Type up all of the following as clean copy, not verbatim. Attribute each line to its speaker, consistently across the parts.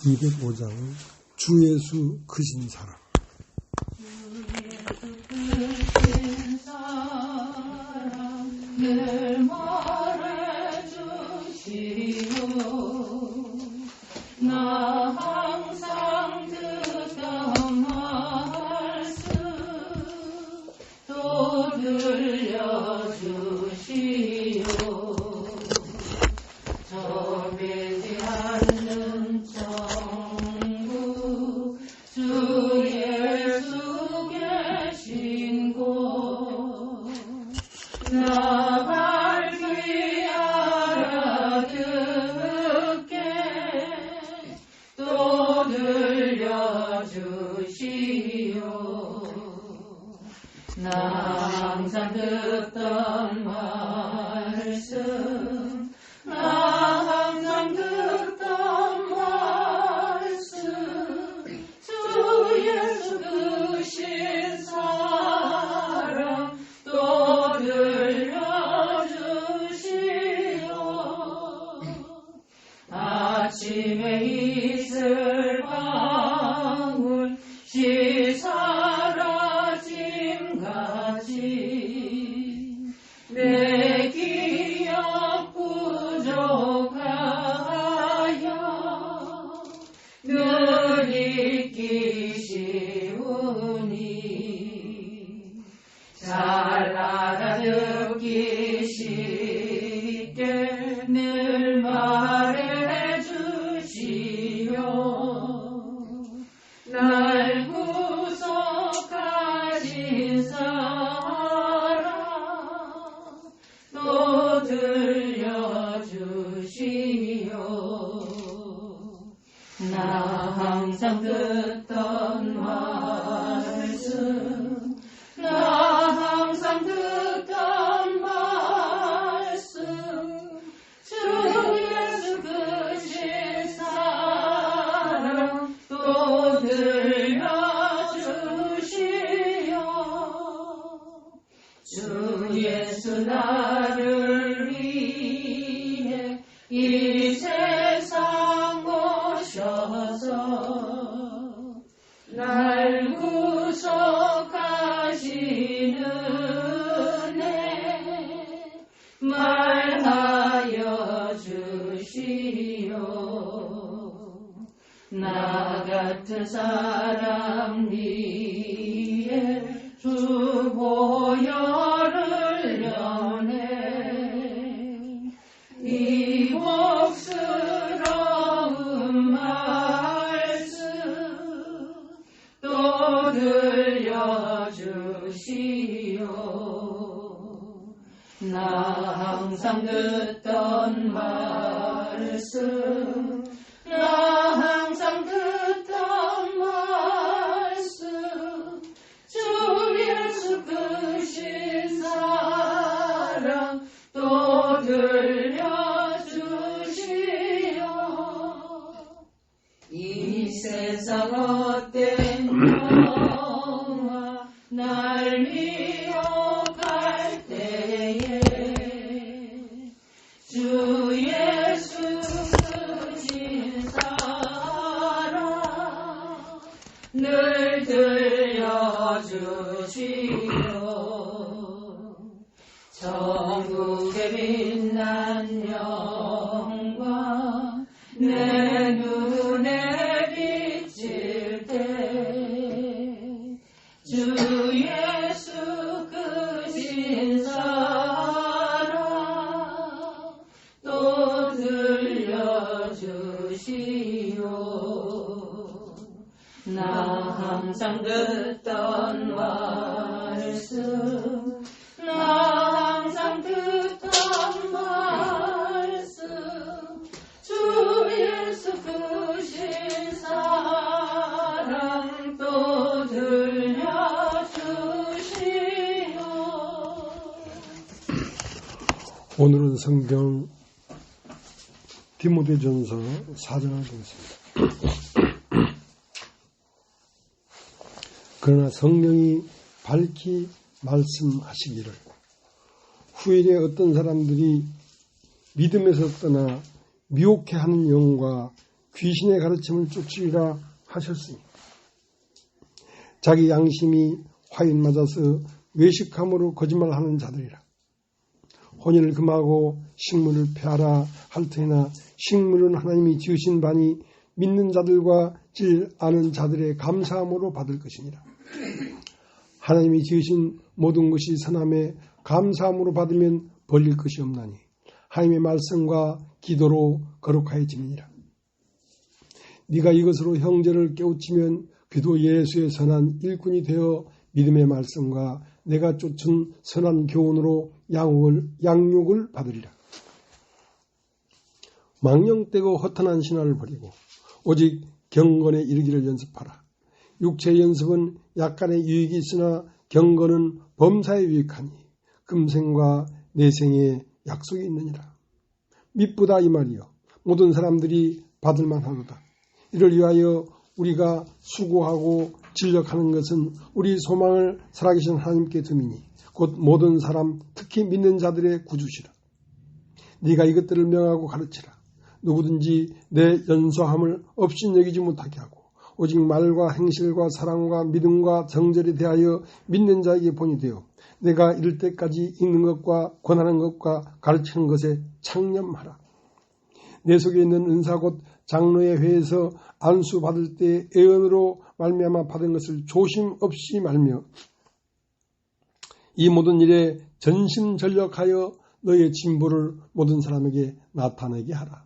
Speaker 1: 205장 주 예수 크신 사랑.
Speaker 2: 크신 사랑 늘 말해주시오. 나 항상 듣던 말씀 또 들려주시오. 저배지 않는 천국 주 예수 계신 곳 나갈 귀 알아듣게 또 들려주시오. 나 항상 듣던 말씀 나 항상 듣던 말씀 주 예수 크신 사랑 또 들려주시오. 아침에 이슬 방울 시 사라짐같이 내 기억 부족하여 늘 잊기 쉬우니 잘 알아듣기 쉽게 늘 말해주시오. 날 구속하신 사랑 또 들려주시오. 나 항상 듣던 말씀 나 항상 듣던 말씀 주 예수 크신 사랑 또 들려주시오. 주 예수 나를 위해 이 세상 오셔서 날 구속하신 은혜 말하여 주시오. 나 같은 사람 위에 주 보혈을 연해 이 복스러운 말씀 또 들려주시오. 나 항상 듣던 말씀 나 항상 듣던 말씀 주 예수 크신 사랑 또 들려주시오. 이 세상 헛된 영화 날 미혹할 때에 주 예수 크신 사랑 늘 들려주시오. 천국의 빛난 영광 내 눈에 비칠 때 주 예수 크신 사랑 또 들려주시오. 나 항상 듣던 말씀 나 항상 듣던 말씀 주 예수 크신 사랑 또 들려주시오.
Speaker 1: 오늘은 성경 디모데전서 4장을 보겠습니다. 그러나 성령이 밝히 말씀하시기를 후일에 어떤 사람들이 믿음에서 떠나 미혹해하는 영과 귀신의 가르침을 쫓으리라 하셨으니 자기 양심이 화인 맞아서 외식함으로 거짓말하는 자들이라. 혼인을 금하고 식물을 폐하라 할 터이나 식물은 하나님이 지으신 바니 믿는 자들과 질 아는 자들의 감사함으로 받을 것이니라. 하나님이 지으신 모든 것이 선함에 감사함으로 받으면 벌릴 것이 없나니 하나님의 말씀과 기도로 거룩하여짐이니라. 네가 이것으로 형제를 깨우치면 그도 예수의 선한 일꾼이 되어 믿음의 말씀과 내가 쫓은 선한 교훈으로 양육을 받으리라. 망령되고 허탄한 신화를 버리고 오직 경건에 이르기를 연습하라. 육체의 연습은 약간의 유익이 있으나 경건은 범사에 유익하니 금생과 내생에 약속이 있느니라. 미쁘다 이 말이여 모든 사람들이 받을 만하도다. 이를 위하여 우리가 수고하고 진력하는 것은 우리 소망을 살아계신 하나님께 둠이니 곧 모든 사람 특히 믿는 자들의 구주시라. 네가 이것들을 명하고 가르치라. 누구든지 내 연소함을 업신여기지 못하게 하고 오직 말과 행실과 사랑과 믿음과 정절에 대하여 믿는 자에게 본이 되어 내가 이를 때까지 읽는 것과 권하는 것과 가르치는 것에 창념하라. 내 속에 있는 은사 곧 장로의 회에서 안수 받을 때 애언으로 말미암아 받은 것을 조심 없이 말며 이 모든 일에 전심전력하여 너의 진보를 모든 사람에게 나타내게 하라.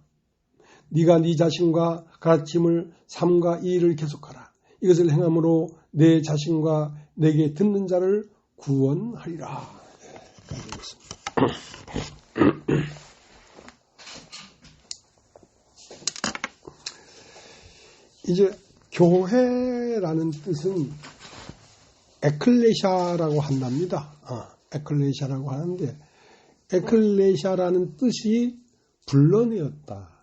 Speaker 1: 네가 네 자신과 가르침을 삶과 이의를 계속하라. 이것을 행함으로 내 자신과 내게 듣는 자를 구원하리라. 이제 교회라는 뜻은 에클레시아라고 한답니다. 에클레시아라고 하는데 에클레시아라는 뜻이 불러내었다.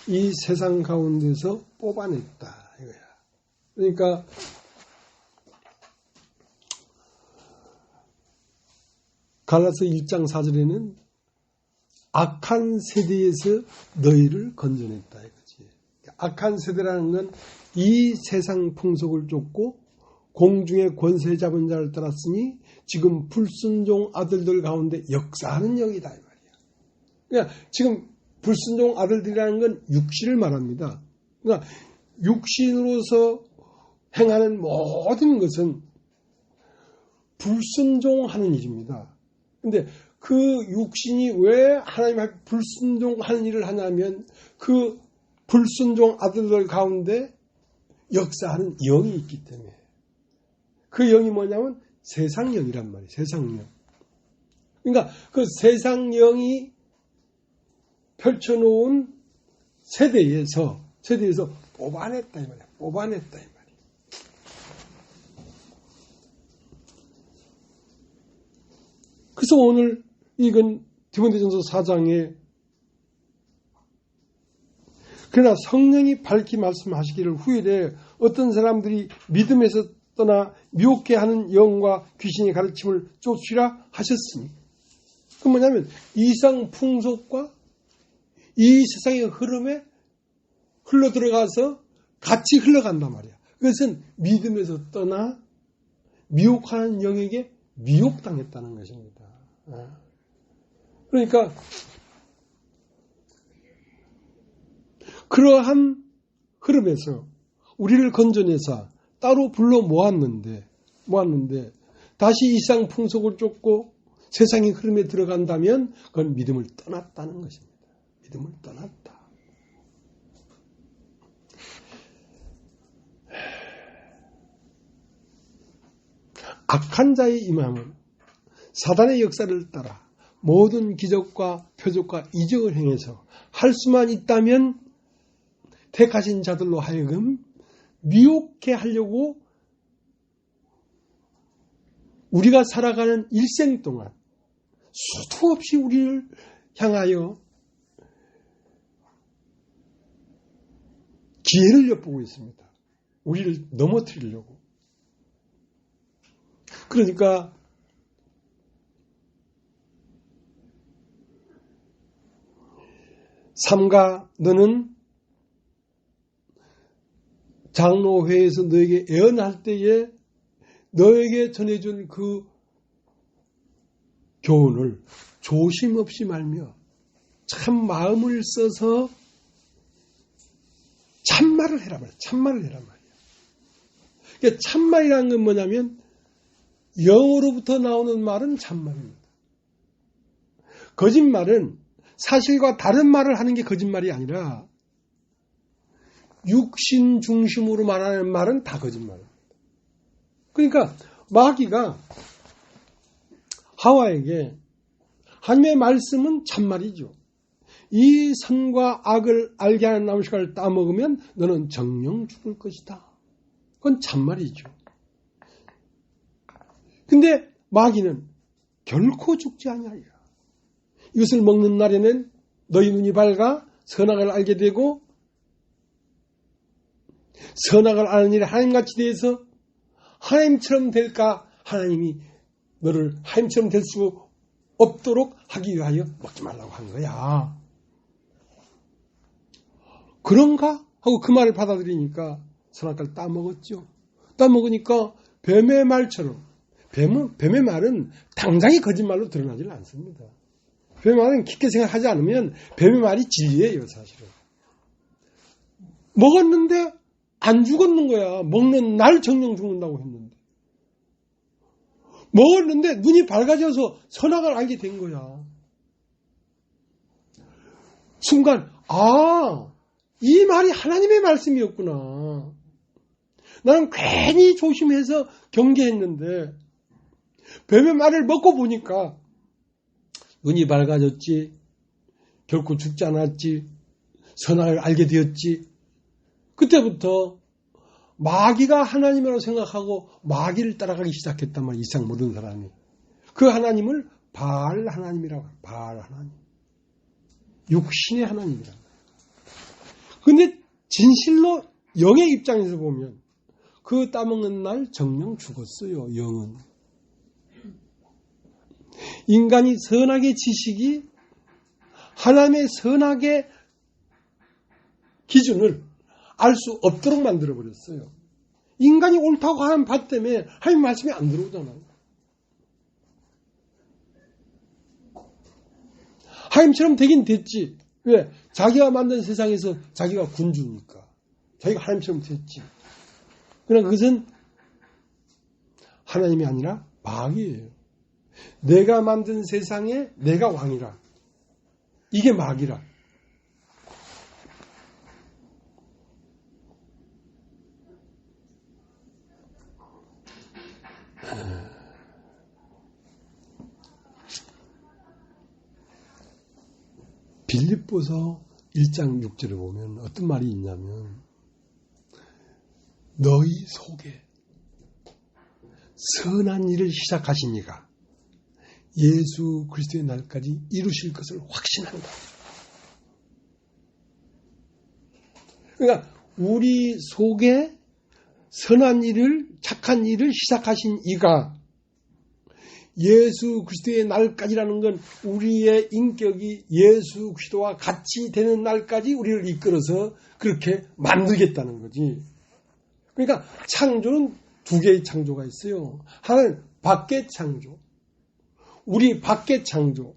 Speaker 1: 이 세상 가운데서 뽑아냈다 이거야. 그러니까 갈라서 1장 4절에는 악한 세대에서 너희를 건져냈다 이거지. 악한 세대라는 건 이 세상 풍속을 쫓고 공중의 권세 잡은 자를 따랐으니 지금 불순종 아들들 가운데 역사하는 영이다 이 말이야. 그러니까 지금 불순종 아들들이라는 건 육신을 말합니다. 그러니까 육신으로서 행하는 모든 것은 불순종하는 일입니다. 그런데 그 육신이 왜 하나님 앞에 불순종하는 일을 하냐면 그 불순종 아들들 가운데 역사하는 영이 있기 때문에 그 영이 뭐냐면 세상영이란 말이에요. 세상영. 그러니까 그 세상영이 펼쳐놓은 세대에서 뽑아냈다 이 말이야. 뽑아냈다 이 말이야. 그래서 오늘 이건 디모데전서 4장에 그러나 성령이 밝히 말씀하시기를 후일에 어떤 사람들이 믿음에서 떠나 미혹해 하는 영과 귀신의 가르침을 쫓으라 하셨으니 그 뭐냐면 이상 풍속과 이 세상의 흐름에 흘러 들어가서 같이 흘러간단 말이야. 그것은 믿음에서 떠나 미혹하는 영에게 미혹당했다는 것입니다. 그러니까 그러한 흐름에서 우리를 건져내서 따로 불러 모았는데 다시 이상 풍속을 쫓고 세상의 흐름에 들어간다면 그건 믿음을 떠났다는 것입니다. 믿음을 떠났다. 악한 자의 임함은 사단의 역사를 따라 모든 기적과 표적과 이적을 행해서 할 수만 있다면 택하신 자들로 하여금 미혹해 하려고 우리가 살아가는 일생 동안 수도 없이 우리를 향하여 기회를 엿보고 있습니다. 우리를 넘어뜨리려고. 그러니까 삼가 너는 장로회에서 너에게 애언할 때에 너에게 전해준 그 교훈을 조심 없이 말며 참 마음을 써서 참말을 해라 말이야. 참말을 해라 말이야. 그러니까 참말이라는 건 뭐냐면 영으로부터 나오는 말은 참말입니다. 거짓말은 사실과 다른 말을 하는 게 거짓말이 아니라 육신 중심으로 말하는 말은 다 거짓말입니다. 그러니까 마귀가 하와에게 하나님의 말씀은 참말이죠. 이 선과 악을 알게 하는 나무식을 따먹으면 너는 정령 죽을 것이다. 그건 참말이죠. 근데 마귀는 결코 죽지 아니하리라. 이것을 먹는 날에는 너희 눈이 밝아 선악을 알게 되고 선악을 아는 일에 하나님같이 대해서 하나님처럼 될까? 하나님이 너를 하나님처럼 될 수 없도록 하기 위하여 먹지 말라고 한 거야. 그런가? 하고 그 말을 받아들이니까 선악과를 따먹었죠. 따먹으니까 뱀의 말처럼 뱀의 말은 당장의 거짓말로 드러나지는 않습니다. 뱀의 말은 깊게 생각하지 않으면 뱀의 말이 진리예요, 사실은. 먹었는데 안 죽었는 거야. 먹는 날 정령 죽는다고 했는데. 먹었는데 눈이 밝아져서 선악을 알게 된 거야. 순간 이 말이 하나님의 말씀이었구나. 나는 괜히 조심해서 경계했는데 뱀의 말을 먹고 보니까 눈이 밝아졌지. 결코 죽지 않았지. 선악을 알게 되었지. 그때부터 마귀가 하나님이라고 생각하고 마귀를 따라가기 시작했단 말이야. 이상 모든 사람이. 그 하나님을 바알 하나님이라고 해요. 바알 하나님. 육신의 하나님이라고 해요. 근데 진실로 영의 입장에서 보면 그 따먹는 날 정령 죽었어요. 영은. 인간이 선악의 지식이 하나님의 선악의 기준을 알 수 없도록 만들어버렸어요. 인간이 옳다고 하는 바 때문에 하나님 말씀이 안 들어오잖아요. 하나님처럼 되긴 됐지. 왜? 자기가 만든 세상에서 자기가 군주니까. 자기가 하나님처럼 됐지. 그러나 그것은 하나님이 아니라 마귀예요. 내가 만든 세상에 내가 왕이라. 이게 마귀라. 빌립보서 1장 6절에 보면 어떤 말이 있냐면 너희 속에 선한 일을 시작하신 이가 예수 그리스도의 날까지 이루실 것을 확신한다. 그러니까 우리 속에 선한 일을 착한 일을 시작하신 이가 예수 그리스도의 날까지라는 건 우리의 인격이 예수 그리스도와 같이 되는 날까지 우리를 이끌어서 그렇게 만들겠다는 거지. 그러니까 창조는 두 개의 창조가 있어요. 하나는 밖의 창조. 우리 밖의 창조.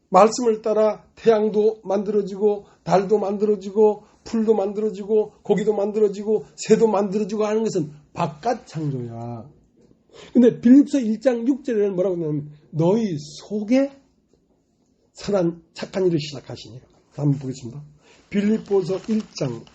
Speaker 1: 말씀을 따라 태양도 만들어지고 달도 만들어지고 풀도 만들어지고 고기도 만들어지고 새도 만들어지고 하는 것은 바깥 창조야. 근데 빌립보서 1장 6절에는 뭐라고 하냐면 너희 속에 선한 착한 일을 시작하시니. 한번 보겠습니다. 빌립보서 1장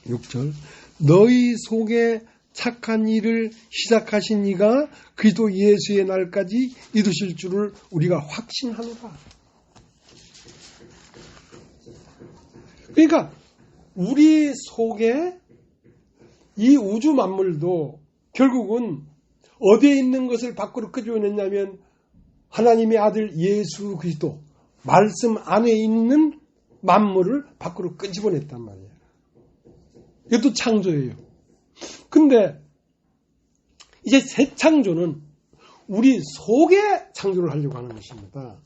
Speaker 1: 6절 너희 속에 착한 일을 시작하신 이가 그리스도 예수의 날까지 이루실 줄을 우리가 확신하노라. 그러니까 우리 속에 이 우주 만물도 결국은 어디에 있는 것을 밖으로 끄집어냈냐면 하나님의 아들 예수 그리스도 말씀 안에 있는 만물을 밖으로 끄집어냈단 말이에요. 이것도 창조예요. 근데 이제 새 창조는 우리 속에 창조를 하려고 하는 것입니다.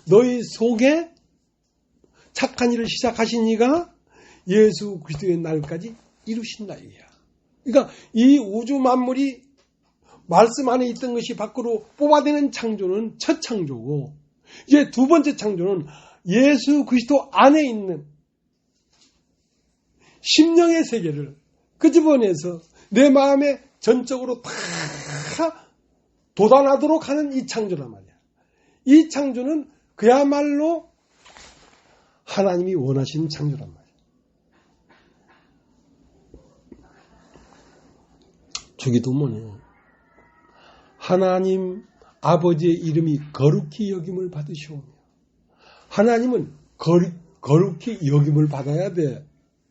Speaker 1: 너희 속에 착한 일을 시작하신 이가 예수 그리스도의 날까지 이루신다 이거야. 그러니까 이 우주 만물이 말씀 안에 있던 것이 밖으로 뽑아내는 창조는 첫 창조고, 이제 두 번째 창조는 예수 그리스도 안에 있는 심령의 세계를 끄집어내서 내 마음에 전적으로 다 도달하도록 하는 이 창조란 말이야. 이 창조는 그야말로 하나님이 원하시는 창조란 말이야. 저기도 뭐냐. 하나님 아버지의 이름이 거룩히 여김을 받으시오며, 하나님은 거룩히 여김을 받아야 돼.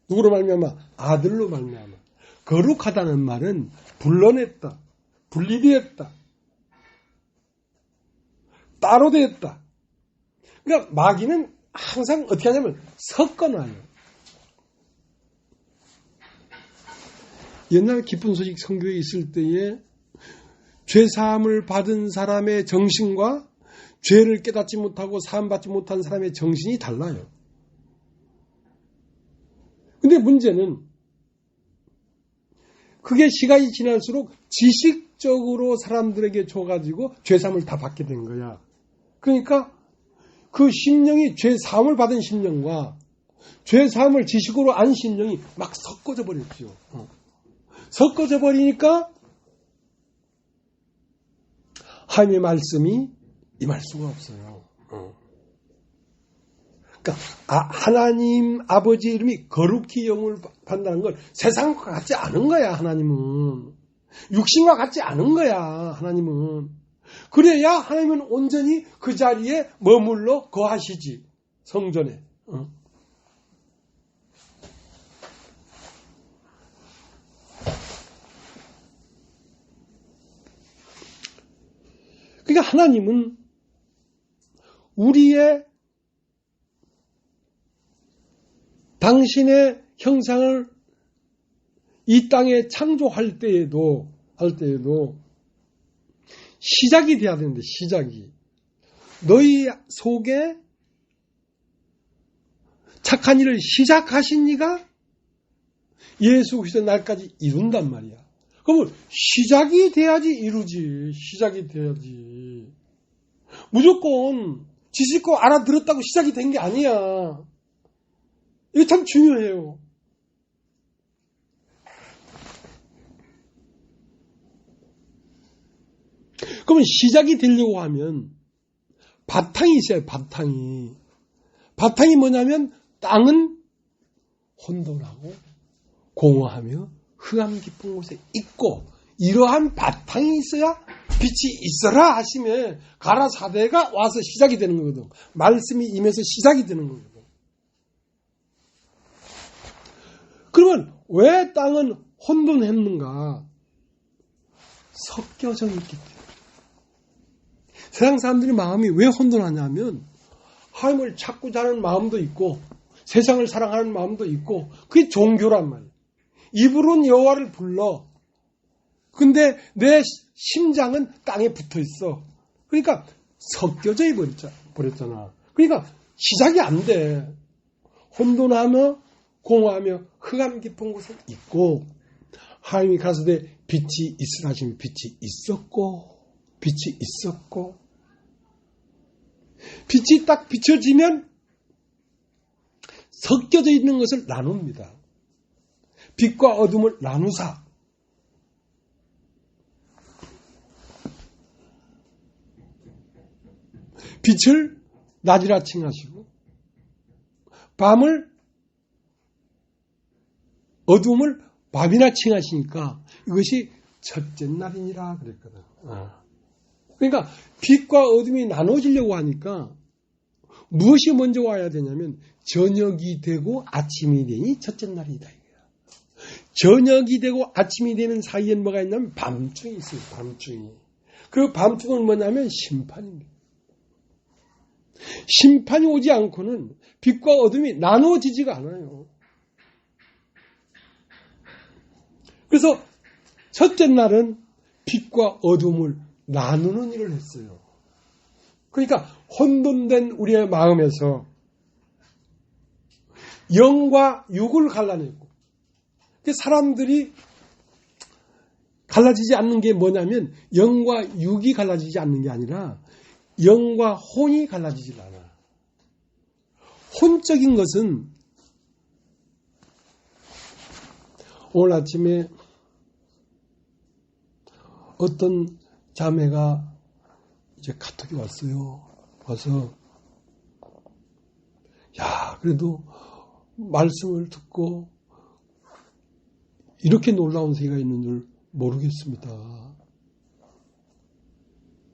Speaker 1: 누구로 말미암아? 아들로 말미암아. 거룩하다는 말은 불러냈다, 분리되었다, 따로 되었다. 그러니까 마귀는 항상 어떻게 하냐면 섞어놔요. 옛날 기쁜 소식 선교에 있을 때에 죄사함을 받은 사람의 정신과 죄를 깨닫지 못하고 사함받지 못한 사람의 정신이 달라요. 근데 문제는 그게 시간이 지날수록 지식적으로 사람들에게 줘가지고 죄사함을 다 받게 된 거야. 그러니까 그 심령이 죄사함을 받은 심령과 죄사함을 지식으로 안 심령이 막 섞어져 버렸죠. 섞어져 버리니까 하나님의 말씀이 임할 수가 없어요. 그러니까 하나님 아버지의 이름이 거룩히 영을 받는다는 걸 세상과 같지 않은 거야. 하나님은 육신과 같지 않은 거야. 하나님은 그래야 하나님은 온전히 그 자리에 머물러 거하시지. 성전에. 그러니까 하나님은 우리의 당신의 형상을 이 땅에 창조할 때에도 시작이 돼야 되는데, 시작이. 너희 속에 착한 일을 시작하신 이가 예수 그리스도 날까지 이룬단 말이야. 그러면 시작이 돼야지 이루지. 시작이 돼야지. 무조건 지식고 알아들었다고 시작이 된 게 아니야. 이게 참 중요해요. 그러면 시작이 되려고 하면 바탕이 있어요. 바탕이. 바탕이 뭐냐면 땅은 혼돈하고 공허하며 흑암 깊은 곳에 있고, 이러한 바탕이 있어야 빛이 있어라 하시면 가라사대가 와서 시작이 되는 거거든. 말씀이 임해서 시작이 되는 거거든. 그러면 왜 땅은 혼돈했는가? 섞여져 있기 때문에. 세상 사람들의 마음이 왜 혼돈하냐면 하나님을 찾고자 하는 마음도 있고 세상을 사랑하는 마음도 있고, 그게 종교란 말이에요. 입으로는 여호와를 불러. 근데 내 심장은 땅에 붙어 있어. 그러니까 섞여져 버렸잖아. 그러니까 시작이 안 돼. 혼돈하며 공허하며 흑암 깊은 곳에 있고, 하나님이 가라사대 빛이 있으라 하시면 빛이 있었고, 빛이 딱 비춰지면 섞여져 있는 것을 나눕니다. 빛과 어둠을 나누사. 빛을 낮이라 칭하시고 밤을, 어둠을 밤이라 칭하시니까 이것이 첫째 날이니라 그랬거든. 그러니까 빛과 어둠이 나눠지려고 하니까 무엇이 먼저 와야 되냐면 저녁이 되고 아침이 되니 첫째 날이다. 저녁이 되고 아침이 되는 사이엔 뭐가 있냐면 밤중이 있어요. 밤중이. 그 밤중은 뭐냐면 심판입니다. 심판이 오지 않고는 빛과 어둠이 나누어지지가 않아요. 그래서 첫째 날은 빛과 어둠을 나누는 일을 했어요. 그러니까 혼돈된 우리의 마음에서 영과 육을 갈라내고, 사람들이 갈라지지 않는 게 뭐냐면 영과 육이 갈라지지 않는 게 아니라 영과 혼이 갈라지질 않아. 혼적인 것은 오늘 아침에 어떤 자매가 이제 카톡이 왔어요. 와서 그래도 말씀을 듣고 이렇게 놀라운 세계가 있는 줄 모르겠습니다.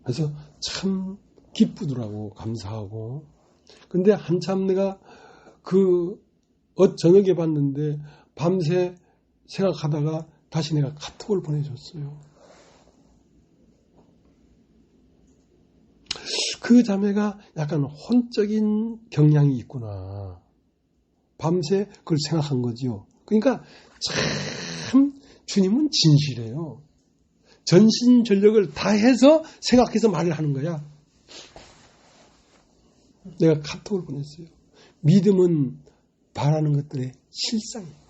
Speaker 1: 그래서 참 기쁘더라고, 감사하고. 근데 한참 내가 저녁에 봤는데 밤새 생각하다가 다시 내가 카톡을 보내줬어요. 그 자매가 약간 혼적인 경향이 있구나. 밤새 그걸 생각한 거지요. 그러니까 참 주님은 진실해요. 전신전력을 다해서 생각해서 말을 하는 거야. 내가 카톡을 보냈어요. 믿음은 바라는 것들의 실상이에요.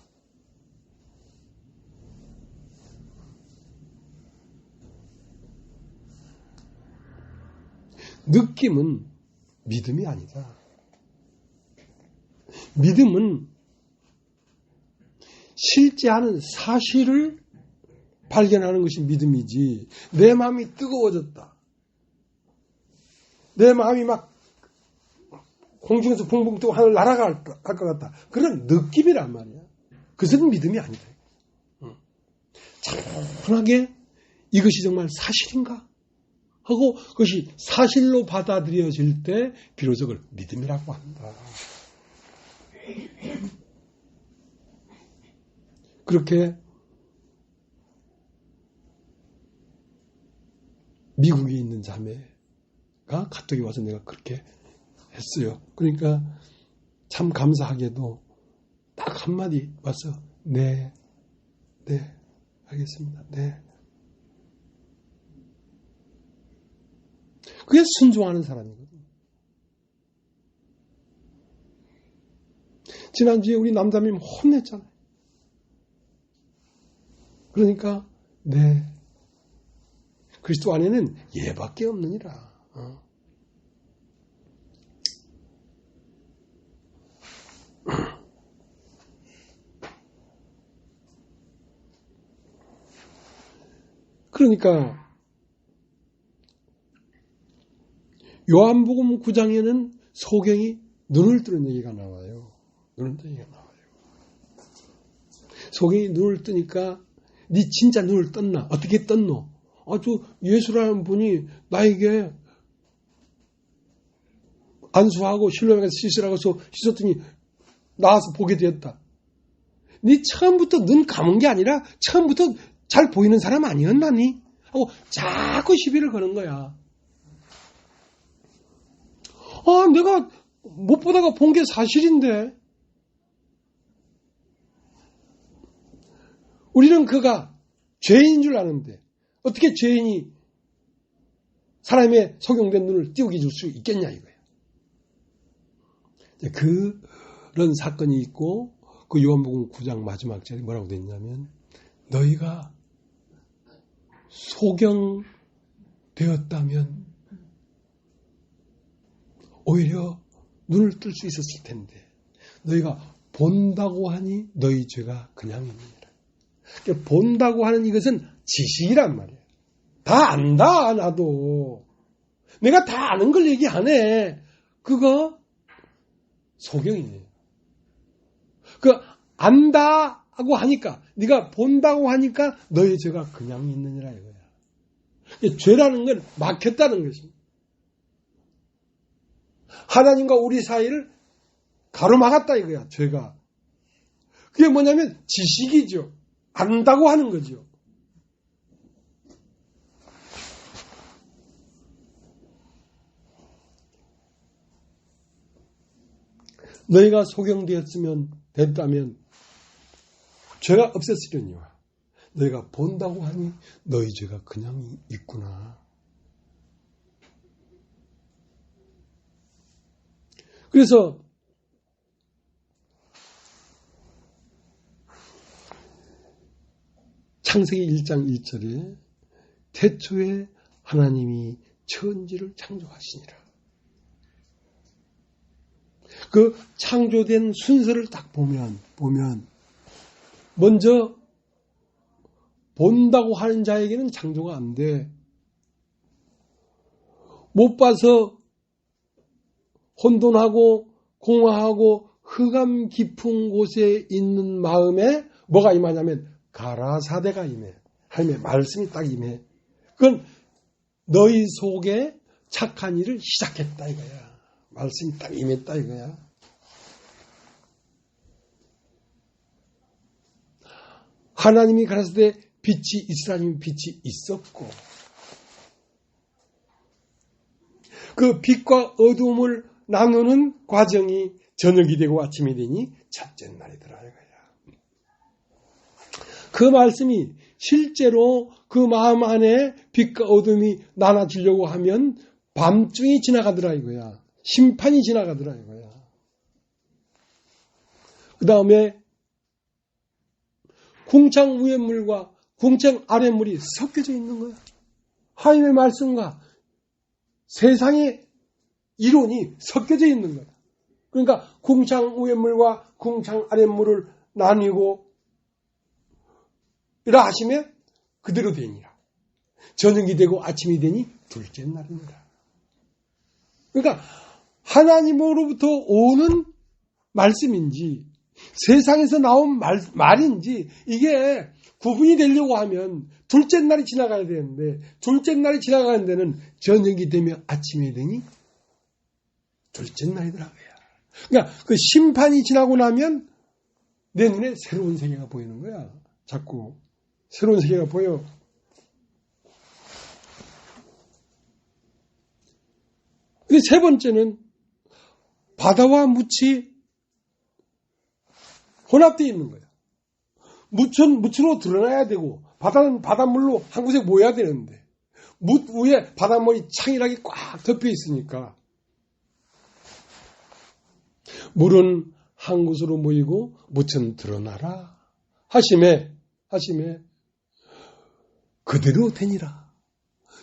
Speaker 1: 느낌은 믿음이 아니다. 믿음은 실제하는 사실을 발견하는 것이 믿음이지, 내 마음이 뜨거워졌다, 내 마음이 막 공중에서 붕붕 뜨고 하늘 날아갈 것 같다, 그런 느낌이란 말이야. 그것은 믿음이 아니다. 차분하게 이것이 정말 사실인가 하고 그것이 사실로 받아들여질 때 비로소 그걸 믿음이라고 한다. 그렇게 미국에 있는 자매가 카톡이 와서 내가 그렇게 했어요. 그러니까 참 감사하게도 딱 한마디 와서 네, 알겠습니다. 네. 그게 순종하는 사람이거든요. 지난주에 우리 남자님 혼냈잖아요. 그러니까 네, 그리스도 안에는 예밖에 없느니라. 그러니까 요한복음 9장에는 소경이 눈을 뜨는 얘기가 나와요. 눈을 뜨는 얘기가 나와요. 소경이 눈을 뜨니까 네 진짜 눈을 떴나? 어떻게 떴노? 아주 예수라는 분이 나에게 안수하고 실로에서 씻으라고 해서 씻었더니 나와서 보게 되었다. 네 처음부터 눈 감은 게 아니라 처음부터 잘 보이는 사람 아니었나니? 하고 자꾸 시비를 거는 거야. 내가 못 보다가 본 게 사실인데. 우리는 그가 죄인인 줄 아는데 어떻게 죄인이 사람의 소경된 눈을 띄우게 줄 수 있겠냐 이거예요. 그런 사건이 있고 그 요한복음 9장 마지막 절에 뭐라고 되어 있냐면 너희가 소경되었다면 오히려 눈을 뜰 수 있었을 텐데 너희가 본다고 하니 너희 죄가 그냥입니다. 본다고 하는 이것은 지식이란 말이에요. 다 안다 나도. 내가 다 아는 걸 얘기 안 해. 그거 소경이에요. 안다 하고 하니까 네가 본다고 하니까 너희 죄가 그냥 있느니라 이거야. 죄라는 건 막혔다는 것입니다. 하나님과 우리 사이를 가로막았다 이거야, 죄가. 그게 뭐냐면 지식이죠. 안다고 하는 거죠. 너희가 됐다면 죄가 없었으려니와 너희가 본다고 하니 너희 죄가 그냥 있구나. 그래서 창세기 1장 1절에 태초에 하나님이 천지를 창조하시니라. 그 창조된 순서를 딱 보면 먼저 본다고 하는 자에게는 창조가 안 돼. 못 봐서 혼돈하고 공허하고 흑암 깊은 곳에 있는 마음에 뭐가 임하냐면 가라사대가 임해. 하나님의 말씀이 딱 임해. 그건 너희 속에 착한 일을 시작했다 이거야. 말씀이 딱 임했다 이거야. 하나님이 가라사대 빛이 있으라니 빛이 있었고 그 빛과 어두움을 나누는 과정이 저녁이 되고 아침이 되니 첫째 날이더라 이거야. 그 말씀이 실제로 그 마음 안에 빛과 어둠이 나눠지려고 하면 밤중이 지나가더라 이거야. 심판이 지나가더라 이거야. 그 다음에 궁창 위의 물과 궁창 아래 물이 섞여져 있는 거야. 하나님의 말씀과 세상의 이론이 섞여져 있는 거야. 그러니까 궁창 위의 물과 궁창 아래 물을 나뉘고 이라 하시면 그대로 되니라. 저녁이 되고 아침이 되니 둘째 날입니다. 그러니까 하나님으로부터 오는 말씀인지 세상에서 나온 말인지 이게 구분이 되려고 하면 둘째 날이 지나가야 되는데 둘째 날이 지나가는 데는 저녁이 되면 아침이 되니 둘째 날이더라고요. 그러니까 그 심판이 지나고 나면 내 눈에 새로운 세계가 보이는 거야. 자꾸 새로운 세계가 보여. 근데 세 번째는 바다와 묻이 혼합되어 있는 거야. 묻으로 드러나야 되고 바다는 바닷물로 한 곳에 모여야 되는데 묻 위에 바닷물이 창일하게 꽉 덮여 있으니까 물은 한 곳으로 모이고 묻은 드러나라 하심에 그대로 되니라.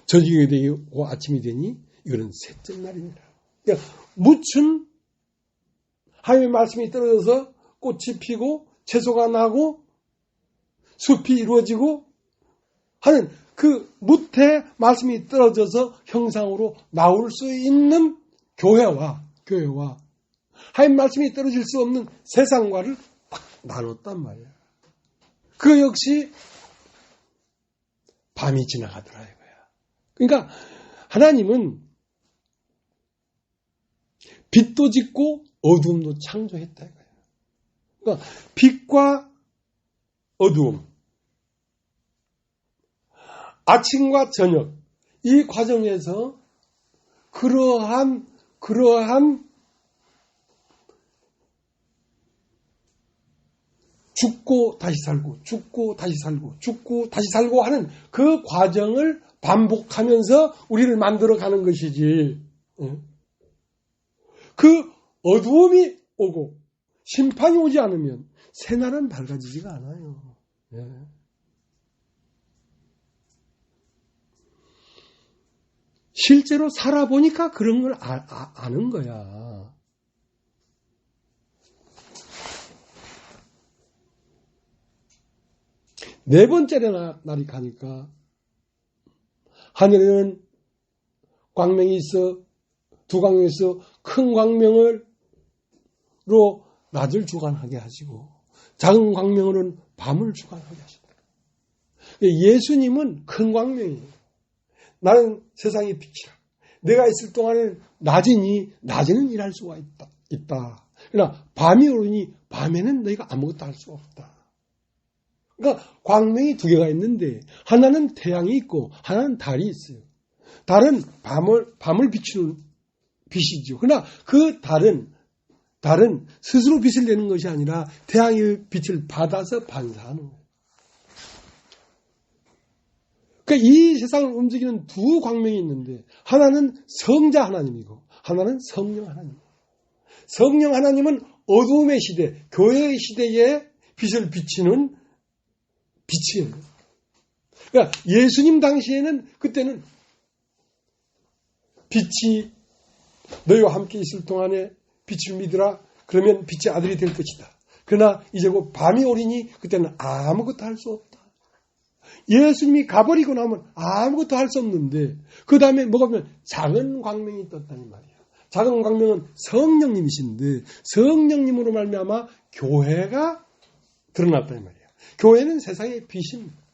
Speaker 1: 저녁이 되고 아침이 되니 이거는 셋째 날입니다. 그러니까 묻은 하나님의 말씀이 떨어져서 꽃이 피고 채소가 나고 숲이 이루어지고 하는 그 묻에 말씀이 떨어져서 형상으로 나올 수 있는 교회와 하나님 말씀이 떨어질 수 없는 세상과를 딱 나눴단 말이야. 그 역시 밤이 지나가더라 이거야. 그러니까 하나님은 빛도 짓고 어두움도 창조했다 이거야. 그러니까 빛과 어두움, 아침과 저녁 이 과정에서 그러한 죽고 다시 살고 죽고 다시 살고 죽고 다시 살고 하는 그 과정을 반복하면서 우리를 만들어가는 것이지. 그 어두움이 오고 심판이 오지 않으면 새날은 밝아지지가 않아요. 실제로 살아보니까 그런 걸 아는 거야. 네 번째 날이 가니까 하늘에는 광명이 있어 두 광명이 있어 큰 광명으로 낮을 주관하게 하시고 작은 광명으로는 밤을 주관하게 하신다. 예수님은 큰 광명이에요. 나는 세상의 빛이라. 내가 있을 동안에는 낮에는 일할 수가 있다. 그러나 밤이 오르니 밤에는 너희가 아무것도 할 수가 없다. 그러니까 광명이 두 개가 있는데 하나는 태양이 있고 하나는 달이 있어요. 달은 밤을 비추는 빛이죠. 그러나 그 달은 달은 스스로 빛을 내는 것이 아니라 태양의 빛을 받아서 반사하는 거예요. 그러니까 이 세상을 움직이는 두 광명이 있는데 하나는 성자 하나님이고 하나는 성령 하나님. 성령 하나님은 어두움의 시대, 교회의 시대에 빛을 비치는 빛이에요. 그러니까 예수님 당시에는 그때는 빛이 너희와 함께 있을 동안에 빛을 믿으라. 그러면 빛의 아들이 될 것이다. 그러나 이제 곧 밤이 오리니 그때는 아무것도 할 수 없다. 예수님이 가버리고 나면 아무것도 할 수 없는데 그 다음에 뭐가 보면 작은 광명이 떴다는 말이야. 작은 광명은 성령님이신데 성령님으로 말미암아 교회가 드러났다는 말이야. 교회는 세상의 빛입니다.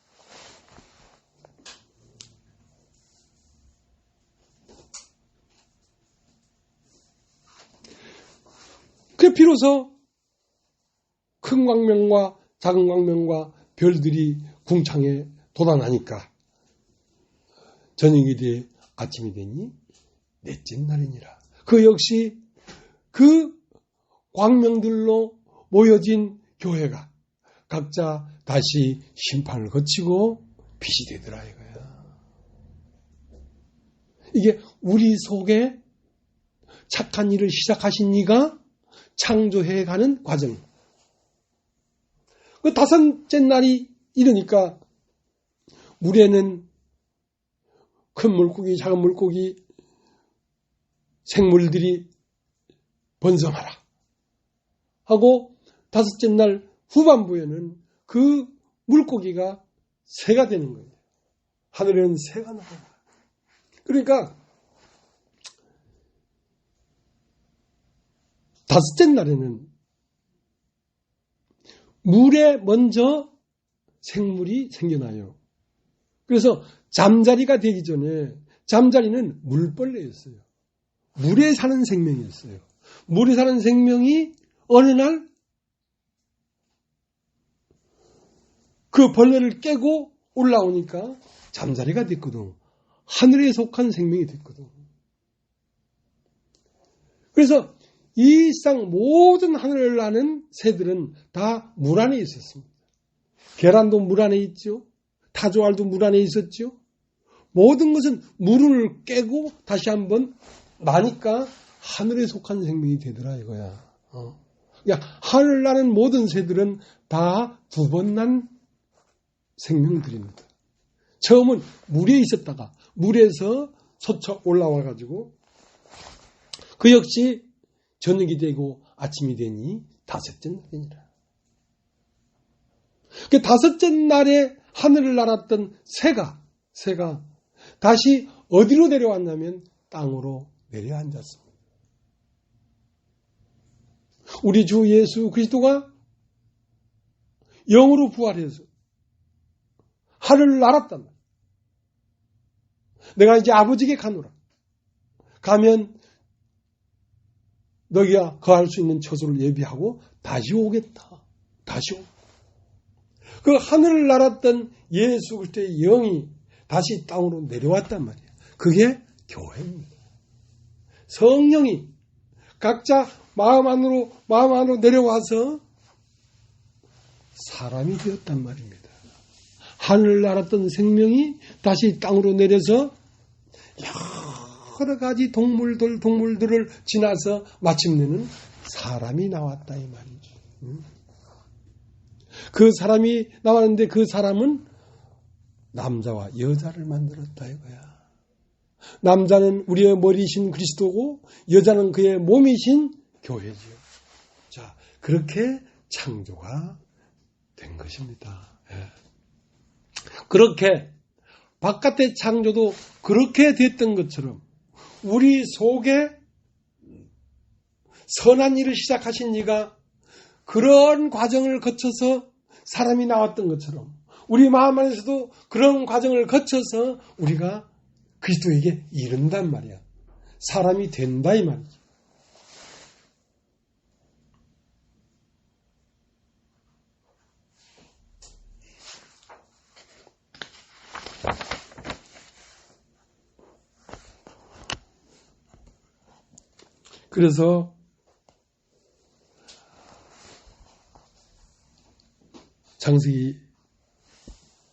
Speaker 1: 그 비로소 큰 광명과 작은 광명과 별들이 궁창에 돋아나니까 저녁이 돼 아침이 되니 넷째 날이니라. 그 역시 그 광명들로 모여진 교회가 각자 다시 심판을 거치고 빛이 되더라 이거야. 이게 우리 속에 착한 일을 시작하신 이가 창조해가는 과정. 그 다섯째 날이 이르니까 물에는 큰 물고기, 작은 물고기, 생물들이 번성하라 하고 다섯째 날 후반부에는 그 물고기가 새가 되는 거예요. 하늘에는 새가 나와요. 그러니까 다섯째 날에는 물에 먼저 생물이 생겨나요. 그래서 잠자리가 되기 전에 잠자리는 물벌레였어요. 물에 사는 생명이었어요. 물에 사는 생명이 어느 날 그 벌레를 깨고 올라오니까 잠자리가 됐거든. 하늘에 속한 생명이 됐거든. 그래서 이 쌍 모든 하늘을 나는 새들은 다 물 안에 있었습니다. 계란도 물 안에 있죠. 타조알도 물 안에 있었죠. 모든 것은 물을 깨고 다시 한번 나니까 하늘에 속한 생명이 되더라 이거야. 그러니까 하늘 나는 모든 새들은 다 두 번 난 생명들입니다. 처음은 물에 있었다가 물에서 솟아 올라와 가지고 그 역시 저녁이 되고 아침이 되니 다섯째 날이니라. 그 다섯째 날에 하늘을 날았던 새가 다시 어디로 내려왔냐면 땅으로 내려앉았습니다. 우리 주 예수 그리스도가 영으로 부활해서 하늘을 날았단 말이야. 내가 이제 아버지께 가노라. 가면 너희가 거할 수 있는 처소를 예비하고 다시 오겠다. 다시 오겠다. 그 하늘을 날았던 예수 그리스도의 영이 다시 땅으로 내려왔단 말이에요. 그게 교회입니다. 성령이 각자 마음 안으로 내려와서 사람이 되었단 말입니다. 하늘을 날았던 생명이 다시 땅으로 내려서 여러 가지 동물들을 지나서 마침내는 사람이 나왔다 이 말이죠. 그 사람이 나왔는데 그 사람은 남자와 여자를 만들었다 이거야. 남자는 우리의 머리이신 그리스도고 여자는 그의 몸이신 교회지요. 자, 그렇게 창조가 된 것입니다. 예. 그렇게 바깥의 창조도 그렇게 됐던 것처럼 우리 속에 선한 일을 시작하신 이가 그런 과정을 거쳐서 사람이 나왔던 것처럼 우리 마음 안에서도 그런 과정을 거쳐서 우리가 그리스도에게 이른단 말이야. 사람이 된다 이 말이지. 그래서 창세기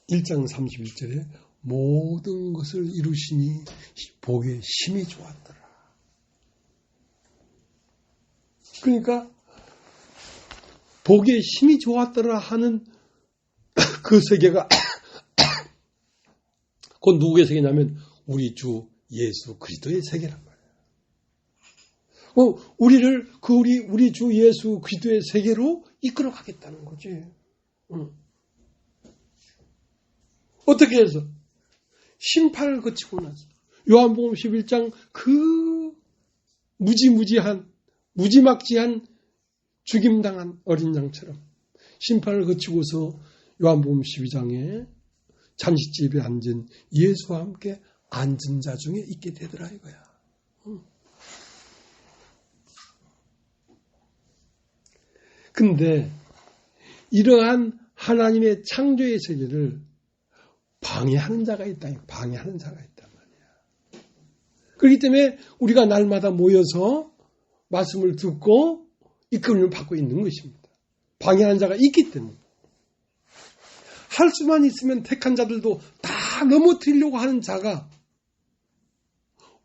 Speaker 1: 1장 31절에 모든 것을 이루시니 보기에 심히 좋았더라. 그러니까 보기에 심히 좋았더라 하는 그 세계가 곧 누구의 세계냐면 우리 주 예수 그리스도의 세계란 말이에요. 우리를 우리 주 예수 그리스도의 세계로 이끌어 가겠다는 거지. 어떻게 해서? 심판을 거치고 나서 요한복음 11장 그 무지막지한 죽임당한 어린 양처럼 심판을 거치고서 요한복음 12장에 잔치집에 앉은 예수와 함께 앉은 자 중에 있게 되더라 이거야. 근데 이러한 하나님의 창조의 세계를 방해하는 자가 있다. 방해하는 자가 있단 말이야. 그렇기 때문에 우리가 날마다 모여서 말씀을 듣고 이끌림을 받고 있는 것입니다. 방해하는 자가 있기 때문에. 할 수만 있으면 택한 자들도 다 넘어뜨리려고 하는 자가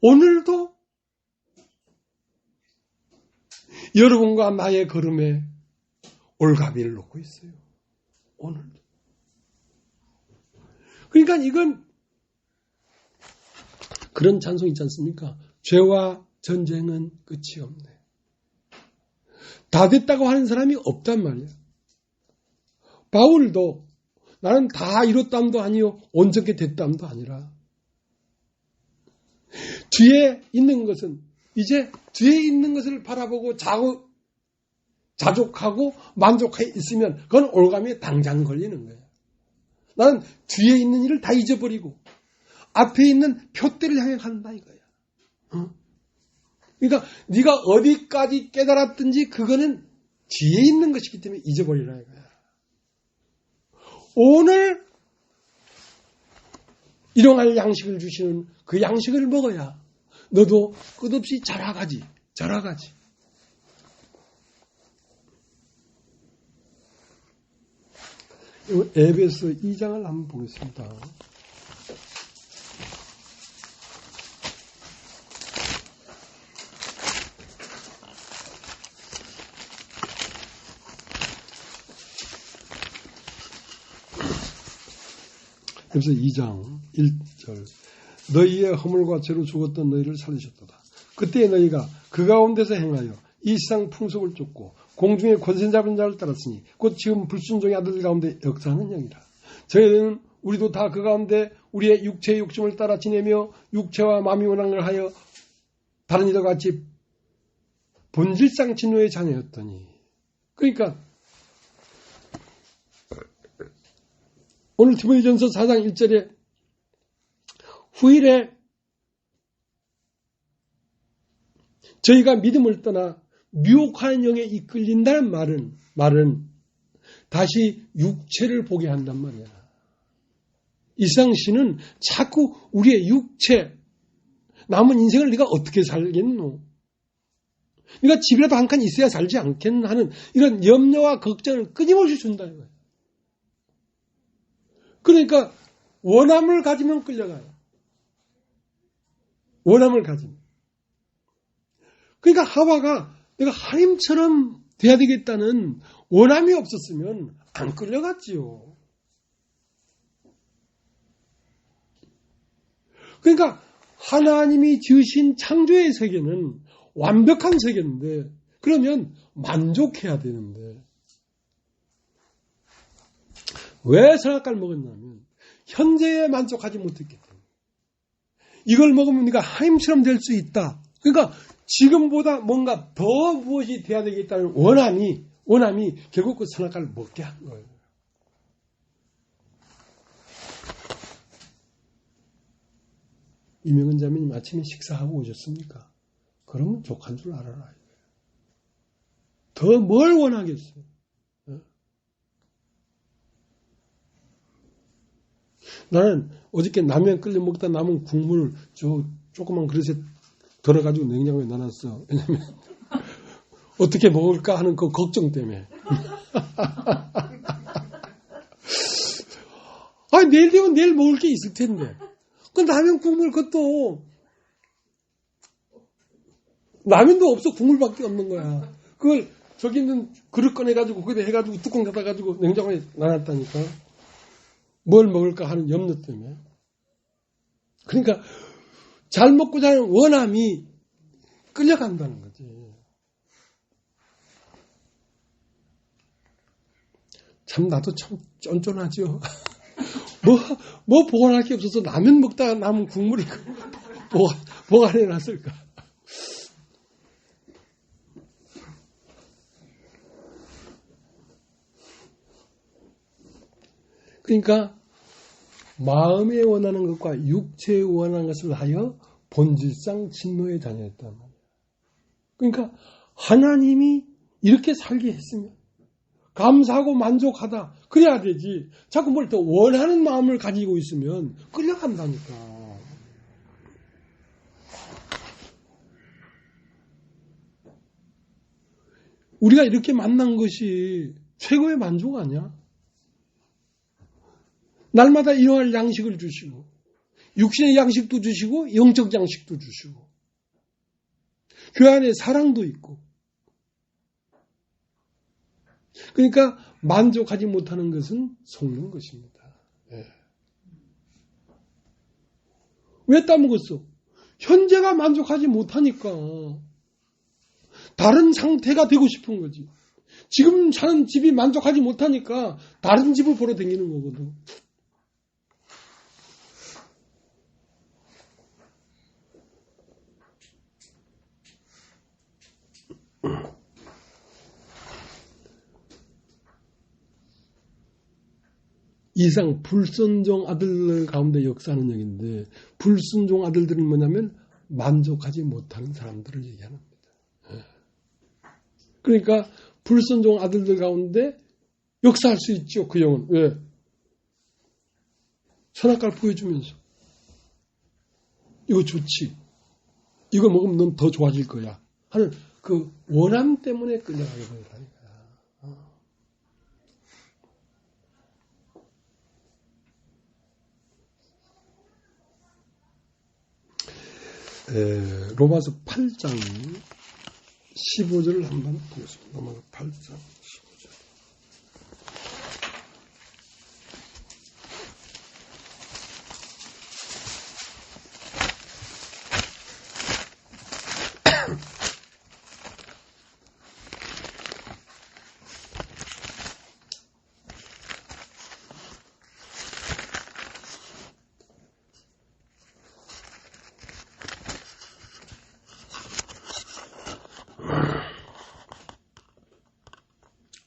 Speaker 1: 오늘도 여러분과 나의 걸음에 올가미를 놓고 있어요. 오늘도. 그러니까 이건 그런 찬송 있지 않습니까? 죄와 전쟁은 끝이 없네. 다 됐다고 하는 사람이 없단 말이야. 바울도 나는 다 이뤘담도 아니요 온전히 됐담도 아니라 뒤에 있는 것은 이제 뒤에 있는 것을 바라보고 자족하고 만족해 있으면 그건 올가미에 당장 걸리는 거야. 나는 뒤에 있는 일을 다 잊어버리고 앞에 있는 표대를 향해 간다 이거야. 그러니까 네가 어디까지 깨달았든지 그거는 뒤에 있는 것이기 때문에 잊어버리라 이거야. 오늘 일용할 양식을 주시는 그 양식을 먹어야 너도 끝없이 자라가지. 에베소 2장을 한번 보겠습니다. 에베소 2장 1절 너희의 허물과 죄로 죽었던 너희를 살리셨도다. 그때 너희가 그 가운데서 행하여 이 세상 풍속을 쫓고 공중의 권세 잡은 자를 따랐으니 곧 지금 불순종의 아들 가운데 역사하는 영이라. 저희는 우리도 다 그 가운데 우리의 육체의 욕심을 따라 지내며 육체와 마음이 원하는 걸 하여 다른 이와 같이 본질상 진노의 자녀였더니. 그러니까 오늘 디모데전서 4장 1절에 후일에 저희가 믿음을 떠나 미혹하는 영에 이끌린다는 말은 다시 육체를 보게 한단 말이야. 이상시는 자꾸 우리의 육체, 남은 인생을 네가 어떻게 살겠노? 네가 집이라도 한 칸 있어야 살지 않겠나 하는 이런 염려와 걱정을 끊임없이 준다 이거야. 그러니까 원함을 가지면 끌려가요. 원함을 가지면. 그러니까 하와가 내가 하나님처럼 돼야 되겠다는 원함이 없었으면 안 끌려갔지요. 그러니까 하나님이 지으신 창조의 세계는 완벽한 세계인데 그러면 만족해야 되는데 왜 선악과를 먹었냐면 현재에 만족하지 못했기 때문에 이걸 먹으면 네가 하나님처럼 될 수 있다. 그러니까 지금보다 뭔가 더 무엇이 돼야 되겠다는 원함이 결국 그 선악과를 먹게 한 거예요. 이명은 자매님 아침에 식사하고 오셨습니까? 그러면 족한 줄 알아라. 더 뭘 원하겠어요? 나는 어저께 라면 끓여 먹다 남은 국물을 조그만 그릇에 덜어가지고 냉장고에 넣어놨어. 왜냐면 어떻게 먹을까 하는 그 걱정 때문에. 내일 되면 내일 먹을 게 있을 텐데. 그 라면 국물 그것도 라면도 없어. 국물밖에 없는 거야. 그걸 저기 있는 그릇 꺼내가지고 거기다 해가지고 뚜껑 닫아가지고 냉장고에 놔놨다니까. 뭘 먹을까 하는 염려 때문에. 그러니까 잘 먹고자 하는 원함이 끌려간다는 거지. 참 나도 참 쫀쫀하죠. 뭐 보관할 게 없어서 라면 먹다가 남은 국물을 보관해 놨을까. 그러니까 마음에 원하는 것과 육체에 원하는 것을 하여 본질상 진노의 자녀였단 말이에요. 그러니까 하나님이 이렇게 살게 했으면 감사하고 만족하다. 그래야 되지. 자꾸 뭘 더 원하는 마음을 가지고 있으면 끌려간다니까. 우리가 이렇게 만난 것이 최고의 만족 아니야? 날마다 일용할 양식을 주시고 육신의 양식도 주시고 영적 양식도 주시고 교회 안에 사랑도 있고 그러니까 만족하지 못하는 것은 속는 것입니다. 네. 왜 따먹었어? 현재가 만족하지 못하니까 다른 상태가 되고 싶은 거지. 지금 사는 집이 만족하지 못하니까 다른 집을 보러 다니는 거거든. 이상 불순종 아들들 가운데 역사하는 얘기인데 불순종 아들들은 뭐냐면 만족하지 못하는 사람들을 얘기하는 겁니다. 그러니까 불순종 아들들 가운데 역사할 수 있죠. 그 영은. 왜? 선악과를 보여주면서 이거 좋지. 이거 먹으면 넌 더 좋아질 거야. 하는 그 원함 때문에 끌려가게 되더라니까. 로마서 8장 15절을 한번 보겠습니다. 로마서 8장 15절.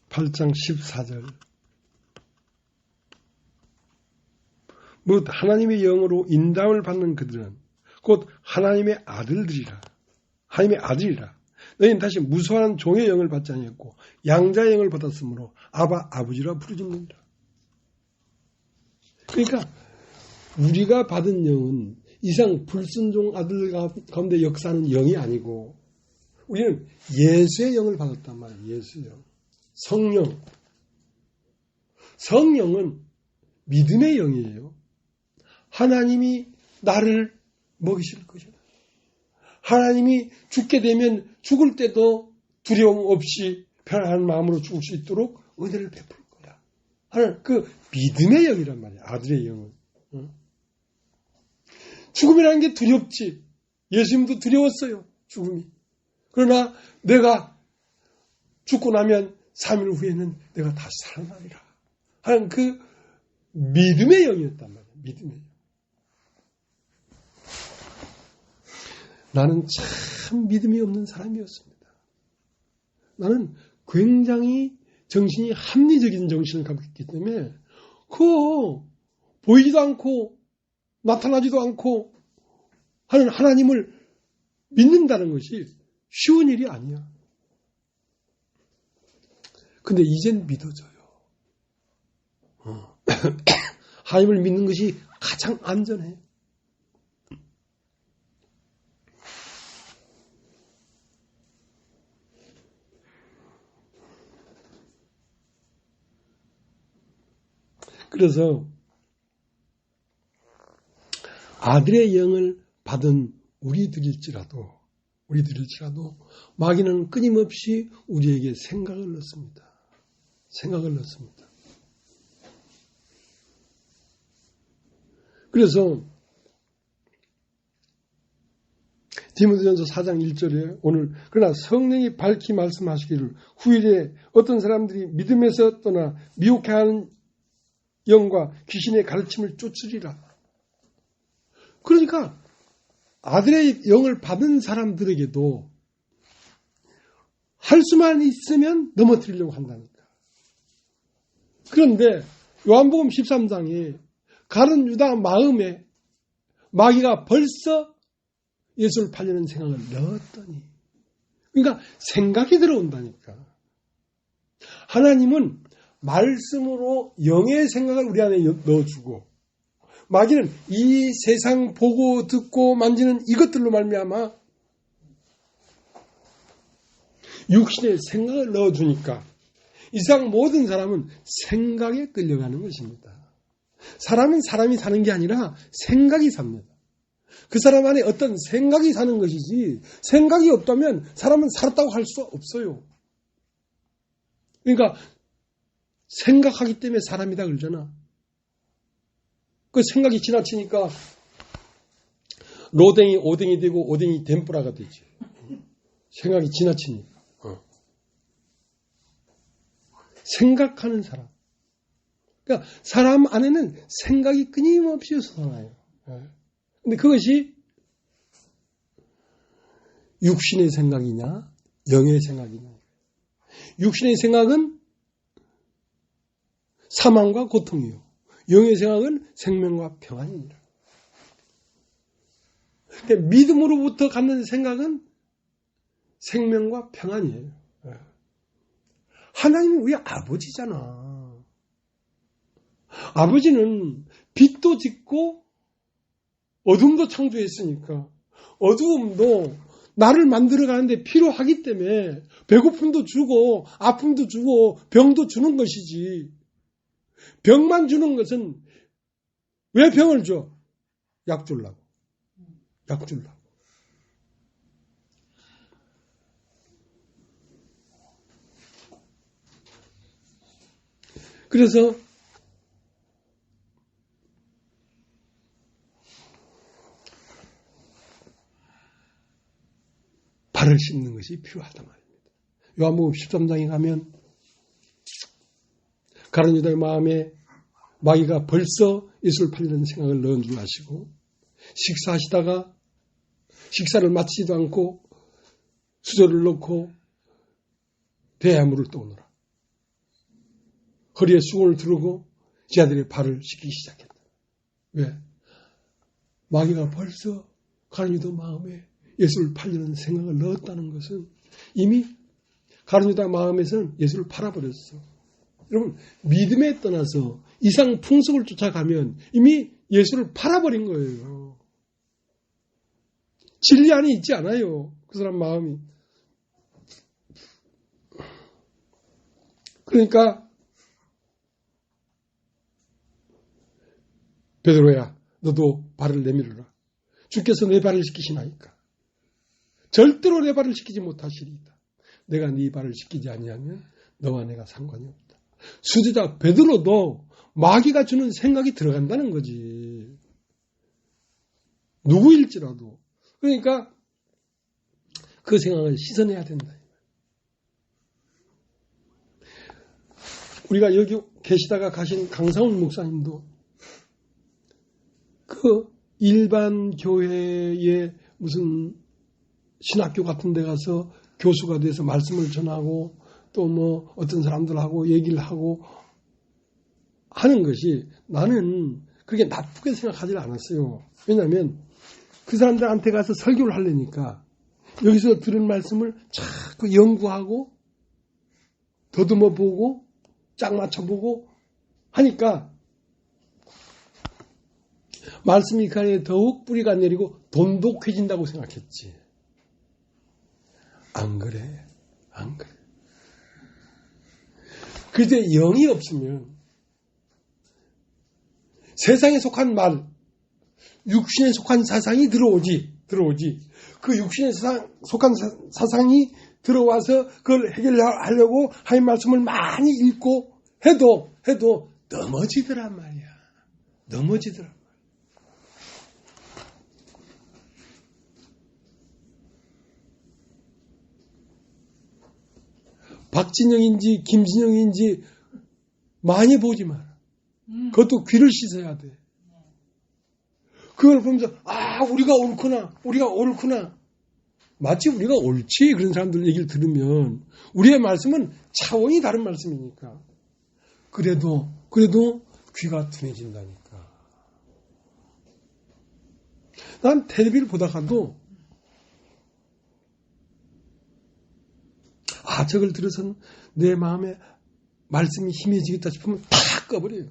Speaker 1: (8장 14절) 뭐 하나님의 영으로 인담을 받는 그들은 곧 하나님의 아들들이라. 하나님의 아들이라. 너희는 다시 무수한 종의 영을 받지 아니했고 양자의 영을 받았으므로 아바 아버지라 부르짖는다. 그러니까 우리가 받은 영은 이상 불순종 아들 가운데 역사하는 영이 아니고 우리는 예수의 영을 받았단 말이에요. 예수의 영. 성령. 성령은 믿음의 영이에요. 하나님이 나를 먹이실 것이다. 하나님이 죽게 되면 죽을 때도 두려움 없이 편안한 마음으로 죽을 수 있도록 은혜를 베풀 거야. 하는 그 믿음의 영이란 말이야. 아들의 영은. 죽음이라는 게 두렵지. 예수님도 두려웠어요. 죽음이. 그러나 내가 죽고 나면 3일 후에는 내가 다시 살아나리라 하는 그 믿음의 영이었단 말이야. 믿음의 영. 나는 참 믿음이 없는 사람이었습니다. 나는 굉장히 정신이 합리적인 정신을 갖고 있기 때문에 그거 보이지도 않고 나타나지도 않고 하는 하나님을 믿는다는 것이 쉬운 일이 아니야. 근데 이젠 믿어져요. 하나님을 믿는 것이 가장 안전해. 그래서 아들의 영을 받은 우리들일지라도 마귀는 끊임없이 우리에게 생각을 넣습니다. 그래서 디모데전서 4장 1절에 오늘 그러나 성령이 밝히 말씀하시기를 후일에 어떤 사람들이 믿음에서 떠나 미혹해하는 영과 귀신의 가르침을 쫓으리라. 그러니까 아들의 영을 받은 사람들에게도 할 수만 있으면 넘어뜨리려고 한다니까. 그런데 요한복음 13장에 가룟 유다 마음에 마귀가 벌써 예수를 팔려는 생각을 넣었더니, 그러니까 생각이 들어온다니까. 하나님은 말씀으로 영의 생각을 우리 안에 넣어주고, 마귀는 이 세상 보고 듣고 만지는 이것들로 말미암아 육신의 생각을 넣어주니까 이 세상 모든 사람은 생각에 끌려가는 것입니다. 사람은 사람이 사는 게 아니라 생각이 삽니다. 그 사람 안에 어떤 생각이 사는 것이지, 생각이 없다면 사람은 살았다고 할 수 없어요. 그러니까 생각하기 때문에 사람이다 그러잖아. 그 생각이 지나치니까 로댕이 오뎅이 되고 오뎅이 덴뿌라가 되지. 생각이 지나치니까. 생각하는 사람. 그러니까 사람 안에는 생각이 끊임없이 솟아나요. 근데 그것이 육신의 생각이냐, 영의 생각이냐. 육신의 생각은 사망과 고통이요. 영의 생각은 생명과 평안이니라. 근데 믿음으로부터 갖는 생각은 생명과 평안이에요. 하나님은 우리 아버지잖아. 아버지는 빛도 짓고 어둠도 창조했으니까 어두움도 나를 만들어가는데 필요하기 때문에 배고픔도 주고 아픔도 주고 병도 주는 것이지. 병만 주는 것은 왜 병을 줘? 약 주려고. 그래서 발을 씻는 것이 필요하단 말입니다. 요한복음 13장에 가면 가룟 유다의 마음에 마귀가 벌써 예수를 팔리는 생각을 넣은 줄 아시고, 식사하시다가 식사를 마치지도 않고 수저를 넣고 배에 물을 떠오느라 허리에 수건을 두르고 제 아들의 발을 씻기 시작했다. 왜? 마귀가 벌써 가룟 유다 마음에 예수를 팔리는 생각을 넣었다는 것은 이미 가룟 유다 마음에서는 예수를 팔아버렸어. 여러분, 믿음에 떠나서 이상 풍속을 쫓아가면 이미 예수를 팔아버린 거예요. 진리 안에 있지 않아요. 그 사람 마음이. 그러니까 베드로야, 너도 발을 내밀어라. 주께서 내 발을 씻기시나이까. 절대로 내 발을 씻기지 못하시리이다. 내가 네 발을 씻기지 아니하면 너와 내가 상관이 없다. 수제자 베드로도 마귀가 주는 생각이 들어간다는 거지. 누구일지라도. 그러니까 그 생각을 씻어내야 된다. 우리가 여기 계시다가 가신 강상훈 목사님도 그 일반 교회의 무슨 신학교 같은 데 가서 교수가 돼서 말씀을 전하고 또 뭐 어떤 사람들하고 얘기를 하고 하는 것이 나는 그렇게 나쁘게 생각하지 않았어요. 왜냐하면 그 사람들한테 가서 설교를 하려니까 여기서 들은 말씀을 자꾸 연구하고 더듬어 보고 짝 맞춰보고 하니까 말씀이 그 안에 더욱 뿌리가 내리고 돈독해진다고 생각했지. 안 그래. 그때 영이 없으면 세상에 속한 말, 육신에 속한 사상이 들어오지. 그 육신에 속한 사상이 들어와서 그걸 해결하려고 하나님 말씀을 많이 읽고 해도 넘어지더란 말이야. 넘어지더란 말이야. 박진영인지 김진영인지 많이 보지 마라. 그것도 귀를 씻어야 돼. 그걸 보면서 우리가 옳구나. 마치 우리가 옳지 그런 사람들 얘기를 들으면 우리의 말씀은 차원이 다른 말씀이니까. 그래도 귀가 둔해진다니까. 난 텔레비를 보다가도 저걸 들어서는 내 마음에 말씀이 희미해지겠다 싶으면 탁 꺼버려요.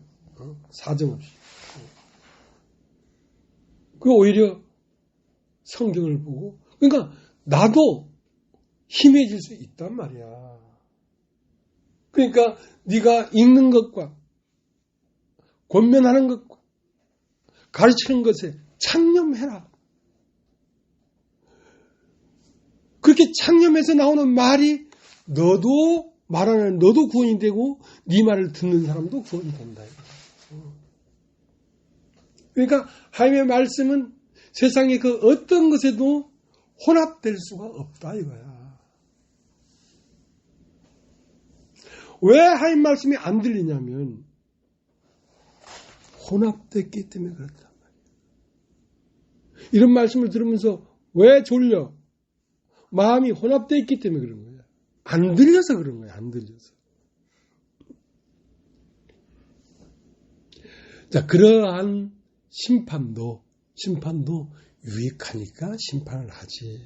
Speaker 1: 사정없이. 그 오히려 성경을 보고 그러니까 나도 희미해질 수 있단 말이야. 그러니까 네가 읽는 것과 권면하는 것과 가르치는 것에 창념해라. 그렇게 창념해서 나오는 말이 너도 말하는 너도 구원이 되고 네 말을 듣는 사람도 구원이 된다. 그러니까 하나님의 말씀은 세상의 그 어떤 것에도 혼합될 수가 없다 이거야. 왜 하나님 말씀이 안 들리냐면 혼합됐기 때문에 그렇단 말이야. 이런 말씀을 들으면서 왜 졸려? 마음이 혼합되어 있기 때문에 그런 거야. 안 들려서 그런 거야. 안 들려서. 자, 그러한 심판도 유익하니까 심판을 하지.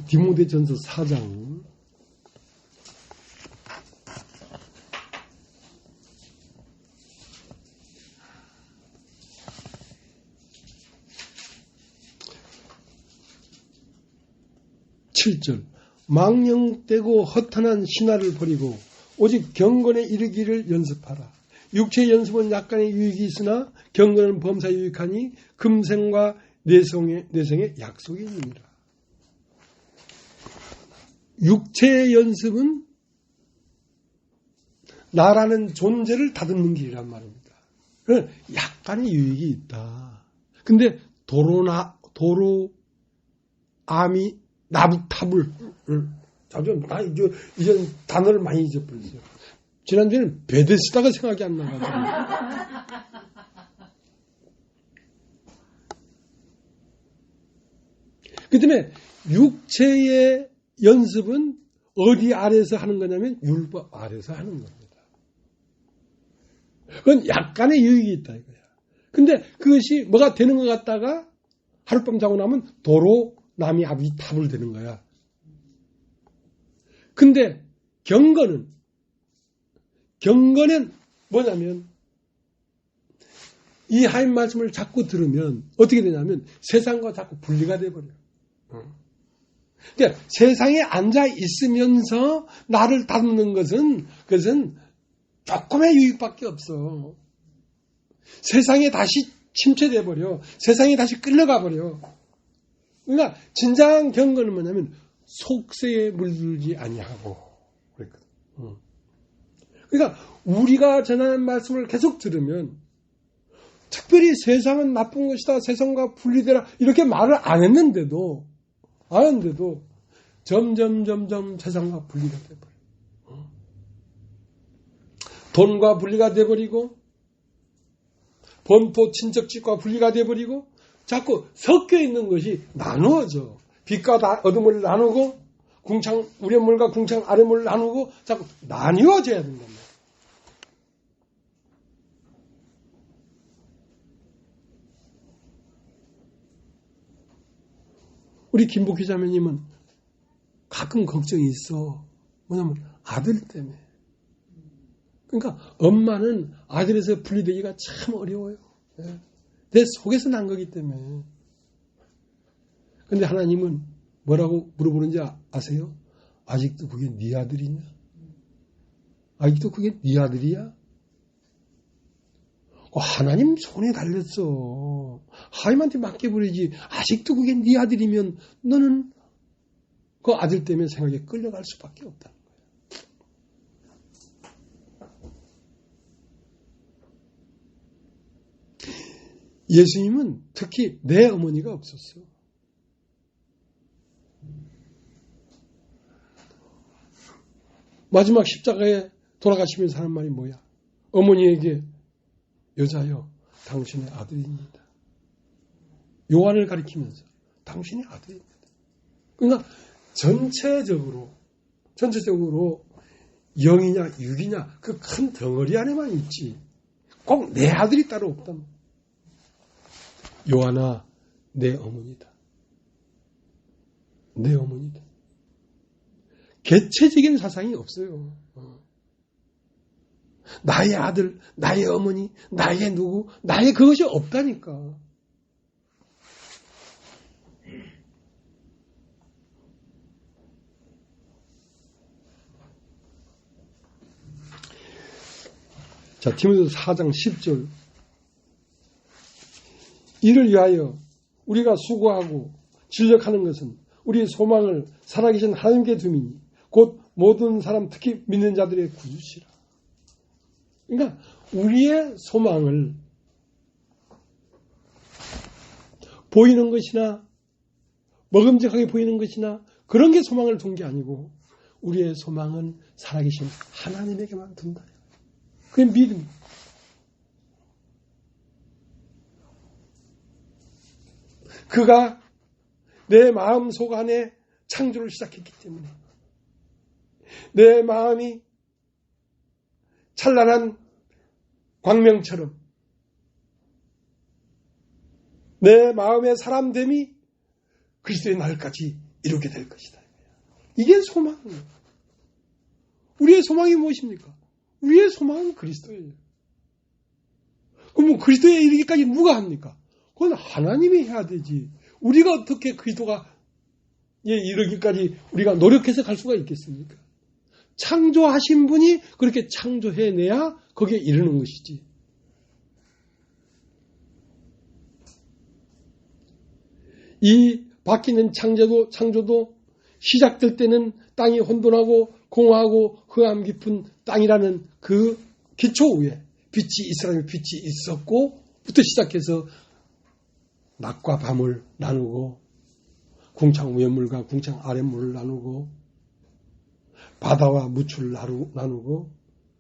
Speaker 1: 디모데전서 4장 7절 망령되고 허탄한 신화를 버리고 오직 경건에 이르기를 연습하라. 육체의 연습은 약간의 유익이 있으나 경건은 범사에 유익하니 금생과 내생의 약속이 있느니라. 육체의 연습은 나라는 존재를 다듬는 길이란 말입니다. 약간의 유익이 있다. 근데 도로암이 나부타불 자주 이전 단어를 많이 잊어버렸어요. 지난주에는 베데스다가 생각이 안 나가지고. 그 다음에 육체의 연습은 어디 아래에서 하는 거냐면 율법 아래에서 하는 겁니다. 그건 약간의 유익이 있다 이거야. 근데 그것이 뭐가 되는 것 같다가 하룻밤 자고 나면 도로 남이 앞이 탑을 되는 거야. 근데 경건은 뭐냐면 이 하나님 말씀을 자꾸 들으면 어떻게 되냐면 세상과 자꾸 분리가 돼버려. 그러니까 세상에 앉아 있으면서 나를 다루는 그것은 조금의 유익밖에 없어. 세상에 다시 침체돼 버려. 세상에 다시 끌려가 버려. 그러니까 진정한 경건은 뭐냐면 속세에 물들지 아니하고 그랬거든. 그러니까 우리가 전하는 말씀을 계속 들으면 특별히 세상은 나쁜 것이다, 세상과 분리되라 이렇게 말을 안 했는데도 점점 세상과 분리가 돼버려. 돈과 분리가 돼버리고 본토 친척집과 분리가 돼버리고 자꾸 섞여 있는 것이 나누어져. 빛과 어둠을 나누고 궁창 위의 물과 궁창 아래 물을 나누고 자꾸 나뉘어져야 된단 말이야. 우리 김복희 자매님은 가끔 걱정이 있어. 뭐냐면 아들 때문에. 그러니까 엄마는 아들에서 분리되기가 참 어려워요. 내 속에서 난 거기 때문에. 그런데 하나님은 뭐라고 물어보는지 아세요? 아직도 그게 네 아들이냐? 아직도 그게 네 아들이야? 하나님 손에 달렸어. 하나님한테 맡겨버리지. 아직도 그게 네 아들이면 너는 그 아들 때문에 생각에 끌려갈 수밖에 없다는 거야. 예수님은 특히 내 어머니가 없었어요. 마지막 십자가에 돌아가시면서 하는 말이 뭐야? 어머니에게 여자여 당신의 아들입니다. 요한을 가리키면서 당신의 아들입니다. 그러니까 전체적으로 영이냐 육이냐 그 큰 덩어리 안에만 있지 꼭 내 아들이 따로 없단 말이야. 요한아 내 어머니다. 내 어머니다. 개체적인 사상이 없어요. 나의 아들, 나의 어머니, 나의 누구, 나의 그것이 없다니까. 자, 디모데서 4장 10절. 이를 위하여 우리가 수고하고 진력하는 것은 우리의 소망을 살아계신 하나님께 둠이니 곧 모든 사람 특히 믿는 자들의 구주시라. 그러니까 우리의 소망을 보이는 것이나 먹음직하게 보이는 것이나 그런 게 소망을 둔 게 아니고 우리의 소망은 살아계신 하나님에게만 둔다. 그게 믿음. 그가 내 마음속 안에 창조를 시작했기 때문에 내 마음이 찬란한 광명처럼 내 마음의 사람됨이 그리스도의 날까지 이루게 될 것이다. 이게 소망이에요. 우리의 소망이 무엇입니까? 우리의 소망은 그리스도예요. 그럼 그리스도에 이르기까지 누가 합니까? 그건 하나님이 해야 되지. 우리가 어떻게 그리스도가 이르기까지 우리가 노력해서 갈 수가 있겠습니까? 창조하신 분이 그렇게 창조해내야 거기에 이르는 것이지. 이 바뀌는 창조도 시작될 때는 땅이 혼돈하고 공허하고 흑암 깊은 땅이라는 그 기초 위에 빛이 이스라엘 빛이 있었고부터 시작해서 낮과 밤을 나누고 궁창 위의 물과 궁창 아래 물을 나누고 바다와 무출을 나누고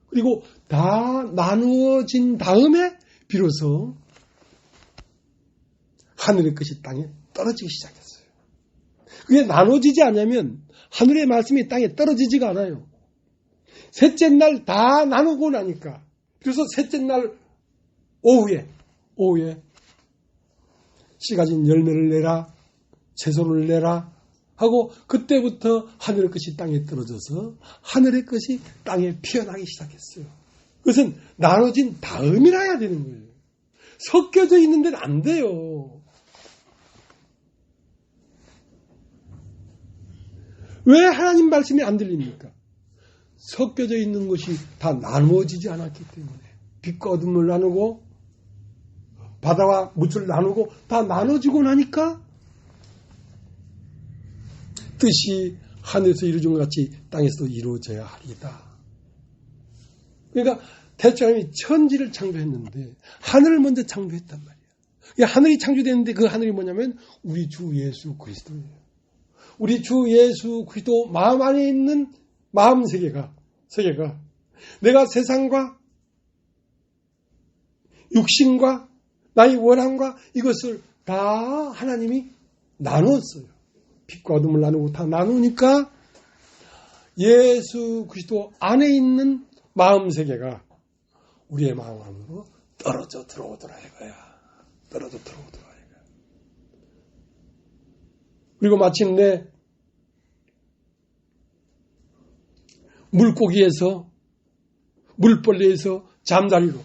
Speaker 1: 그리고 다 나누어진 다음에 비로소 하늘의 것이 땅에 떨어지기 시작했어요. 그게 나눠지지 않으면 하늘의 말씀이 땅에 떨어지지가 않아요. 셋째 날 다 나누고 나니까 그래서 셋째 날 오후에 씨 가진 열매를 내라 채소를 내라 하고 그때부터 하늘의 것이 땅에 떨어져서 하늘의 것이 땅에 피어나기 시작했어요. 그것은 나눠진 다음이라 해야 되는 거예요. 섞여져 있는 데는 안 돼요. 왜 하나님 말씀이 안 들립니까? 섞여져 있는 것이 다 나누어지지 않았기 때문에 빛과 어둠을 나누고 바다와 무출을 나누고 다 나눠지고 나니까 뜻이 하늘에서 이루어진 것 같이 땅에서도 이루어져야 하리다. 그러니까 태초에 하나님이 천지를 창조했는데 하늘을 먼저 창조했단 말이에요. 하늘이 창조됐는데 그 하늘이 뭐냐면 우리 주 예수 그리스도예요. 우리 주 예수 그리스도 마음 안에 있는 마음 세계가 내가 세상과 육신과 나의 원함과 이것을 다 하나님이 나눴어요. 빛과 어둠을 나누고 다 나누니까 예수 그리스도 안에 있는 마음 세계가 우리의 마음 안으로 떨어져 들어오더라 이거야. 떨어져 들어오더라 이거야. 그리고 마침내 물고기에서 물벌레에서 잠자리로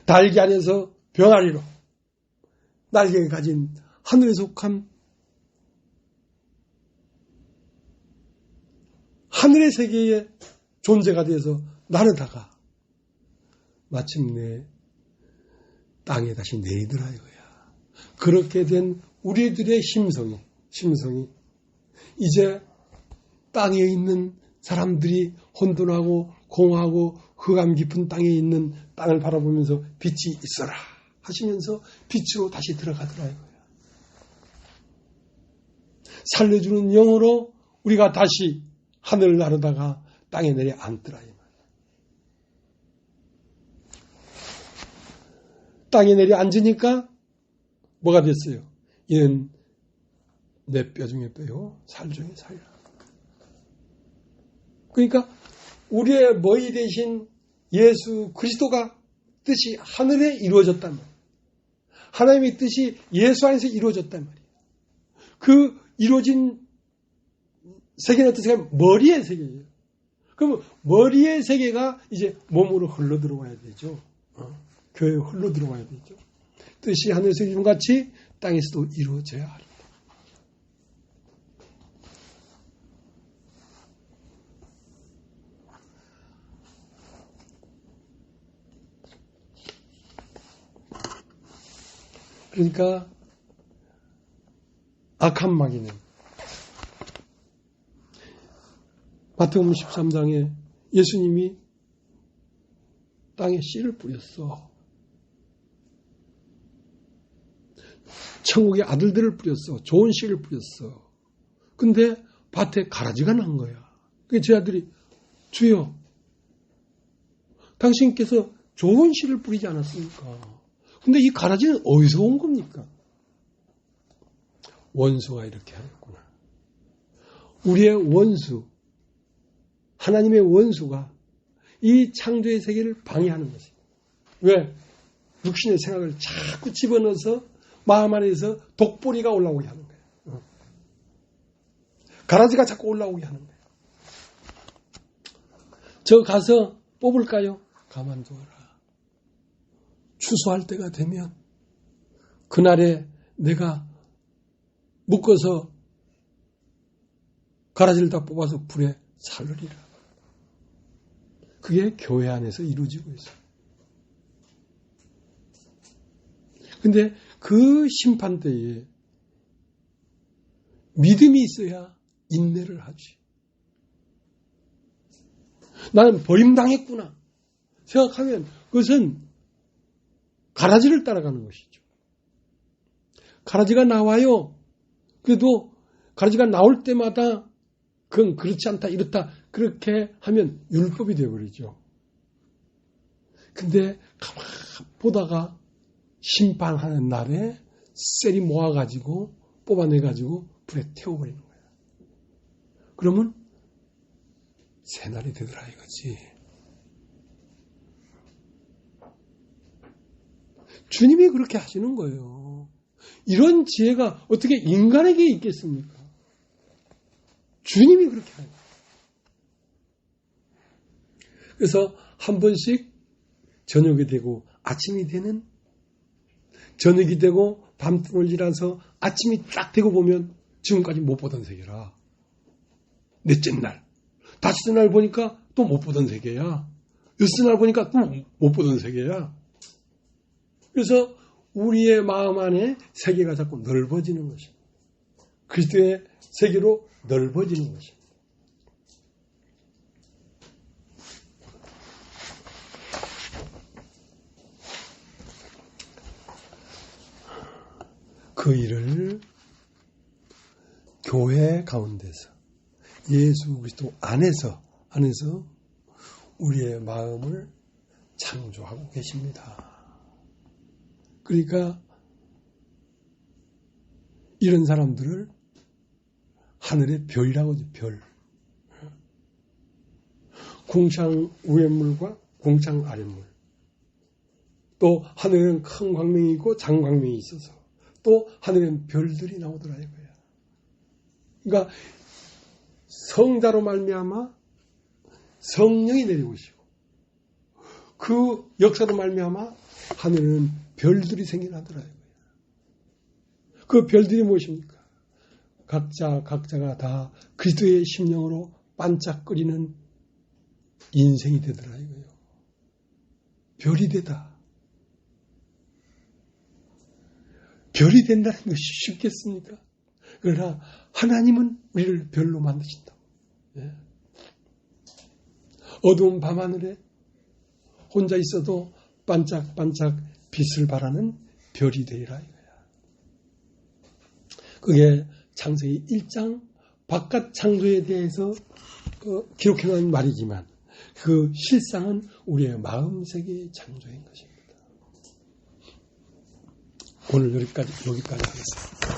Speaker 1: 달기 안에서 병아리로 날개를 가진 하늘에 속한 하늘의 세계의 존재가 되어서 나르다가 마침내 땅에 다시 내리더라 이거야. 그렇게 된 우리들의 심성이 이제 땅에 있는 사람들이 혼돈하고 공허하고 흑암 깊은 땅에 있는 땅을 바라보면서 빛이 있어라 하시면서 빛으로 다시 들어가더라 이거야. 살려주는 영으로 우리가 다시 하늘을 나르다가 땅에 내려 앉더라 이 말이야. 땅에 내려 앉으니까 뭐가 됐어요? 이는 내 뼈 중에 뼈요 살 중에 살이라. 그러니까 우리의 머리 대신 예수 그리스도가 뜻이 하늘에 이루어졌단 말이에요. 하나님의 뜻이 예수 안에서 이루어졌단 말이에요. 그 이루어진 세계는 어떤 세계냐? 머리의 세계예요. 그러면 머리의 세계가 이제 몸으로 흘러 들어와야 되죠. 교회에 흘러 들어와야 되죠. 뜻이 하늘에서 이룬 같이 땅에서도 이루어져야 합니다. 그러니까 악한 마귀는 마태복음 13장에 예수님이 땅에 씨를 뿌렸어. 천국의 아들들을 뿌렸어. 좋은 씨를 뿌렸어. 근데 밭에 가라지가 난 거야. 그래서 제 아들이 주여 당신께서 좋은 씨를 뿌리지 않았습니까? 근데 이 가라지는 어디서 온 겁니까? 원수가 이렇게 하였구나. 우리의 원수, 하나님의 원수가 이 창조의 세계를 방해하는 것입니다. 왜? 육신의 생각을 자꾸 집어넣어서 마음 안에서 독보리가 올라오게 하는 거예요. 가라지가 자꾸 올라오게 하는 거예요. 저 가서 뽑을까요? 가만두어라. 추수할 때가 되면 그날에 내가 묶어서 가라지를 다 뽑아서 불에 살르리라. 그게 교회 안에서 이루어지고 있어요. 근데 그 심판 때에 믿음이 있어야 인내를 하지. 나는 버림당했구나 생각하면 그것은 가라지를 따라가는 것이죠. 가라지가 나와요. 그래도 가라지가 나올 때마다 그건 그렇지 않다 이렇다 그렇게 하면 율법이 되어버리죠. 근데 가만 보다가 심판하는 날에 셀이 모아가지고 뽑아내가지고 불에 태워버리는 거예요. 그러면 새날이 되더라 이거지. 주님이 그렇게 하시는 거예요. 이런 지혜가 어떻게 인간에게 있겠습니까? 주님이 그렇게 하는 거예요. 그래서 한 번씩 저녁이 되고 아침이 되는, 저녁이 되고 밤을 지나서 아침이 딱 되고 보면 지금까지 못 보던 세계라. 넷째 날, 다섯째 날 보니까 또 못 보던 세계야. 여섯째 날 보니까 또 못 보던 세계야. 그래서 우리의 마음 안에 세계가 자꾸 넓어지는 것입니다. 그리스도의 세계로 넓어지는 것입니다. 그 일을 교회 가운데서 예수 그리스도 안에서 우리의 마음을 창조하고 계십니다. 그러니까 이런 사람들을 하늘의 별이라고 하죠. 별. 궁창 위의 물과 궁창 아랫 물. 또 하늘에는 큰 광명이 있고 장광명이 있어서 또 하늘에는 별들이 나오더라 이거야. 그러니까 성자로 말미암아 성령이 내려오시고 그 역사로 말미암아 하늘에는 별들이 생겨나더라 이거야. 그 별들이 무엇입니까? 각자가 다 그리스도의 심령으로 반짝거리는 인생이 되더라 이거예요. 별이 되다. 별이 된다는 것이 쉽겠습니까? 그러나 하나님은 우리를 별로 만드신다. 예. 어두운 밤하늘에 혼자 있어도 반짝반짝 빛을 발하는 별이 되리라 이거야. 그게 창세기 1장 바깥 창조에 대해서 기록해 놓은 말이지만 그 실상은 우리의 마음세계의 창조인 것입니다. 오늘 여기까지 하겠습니다.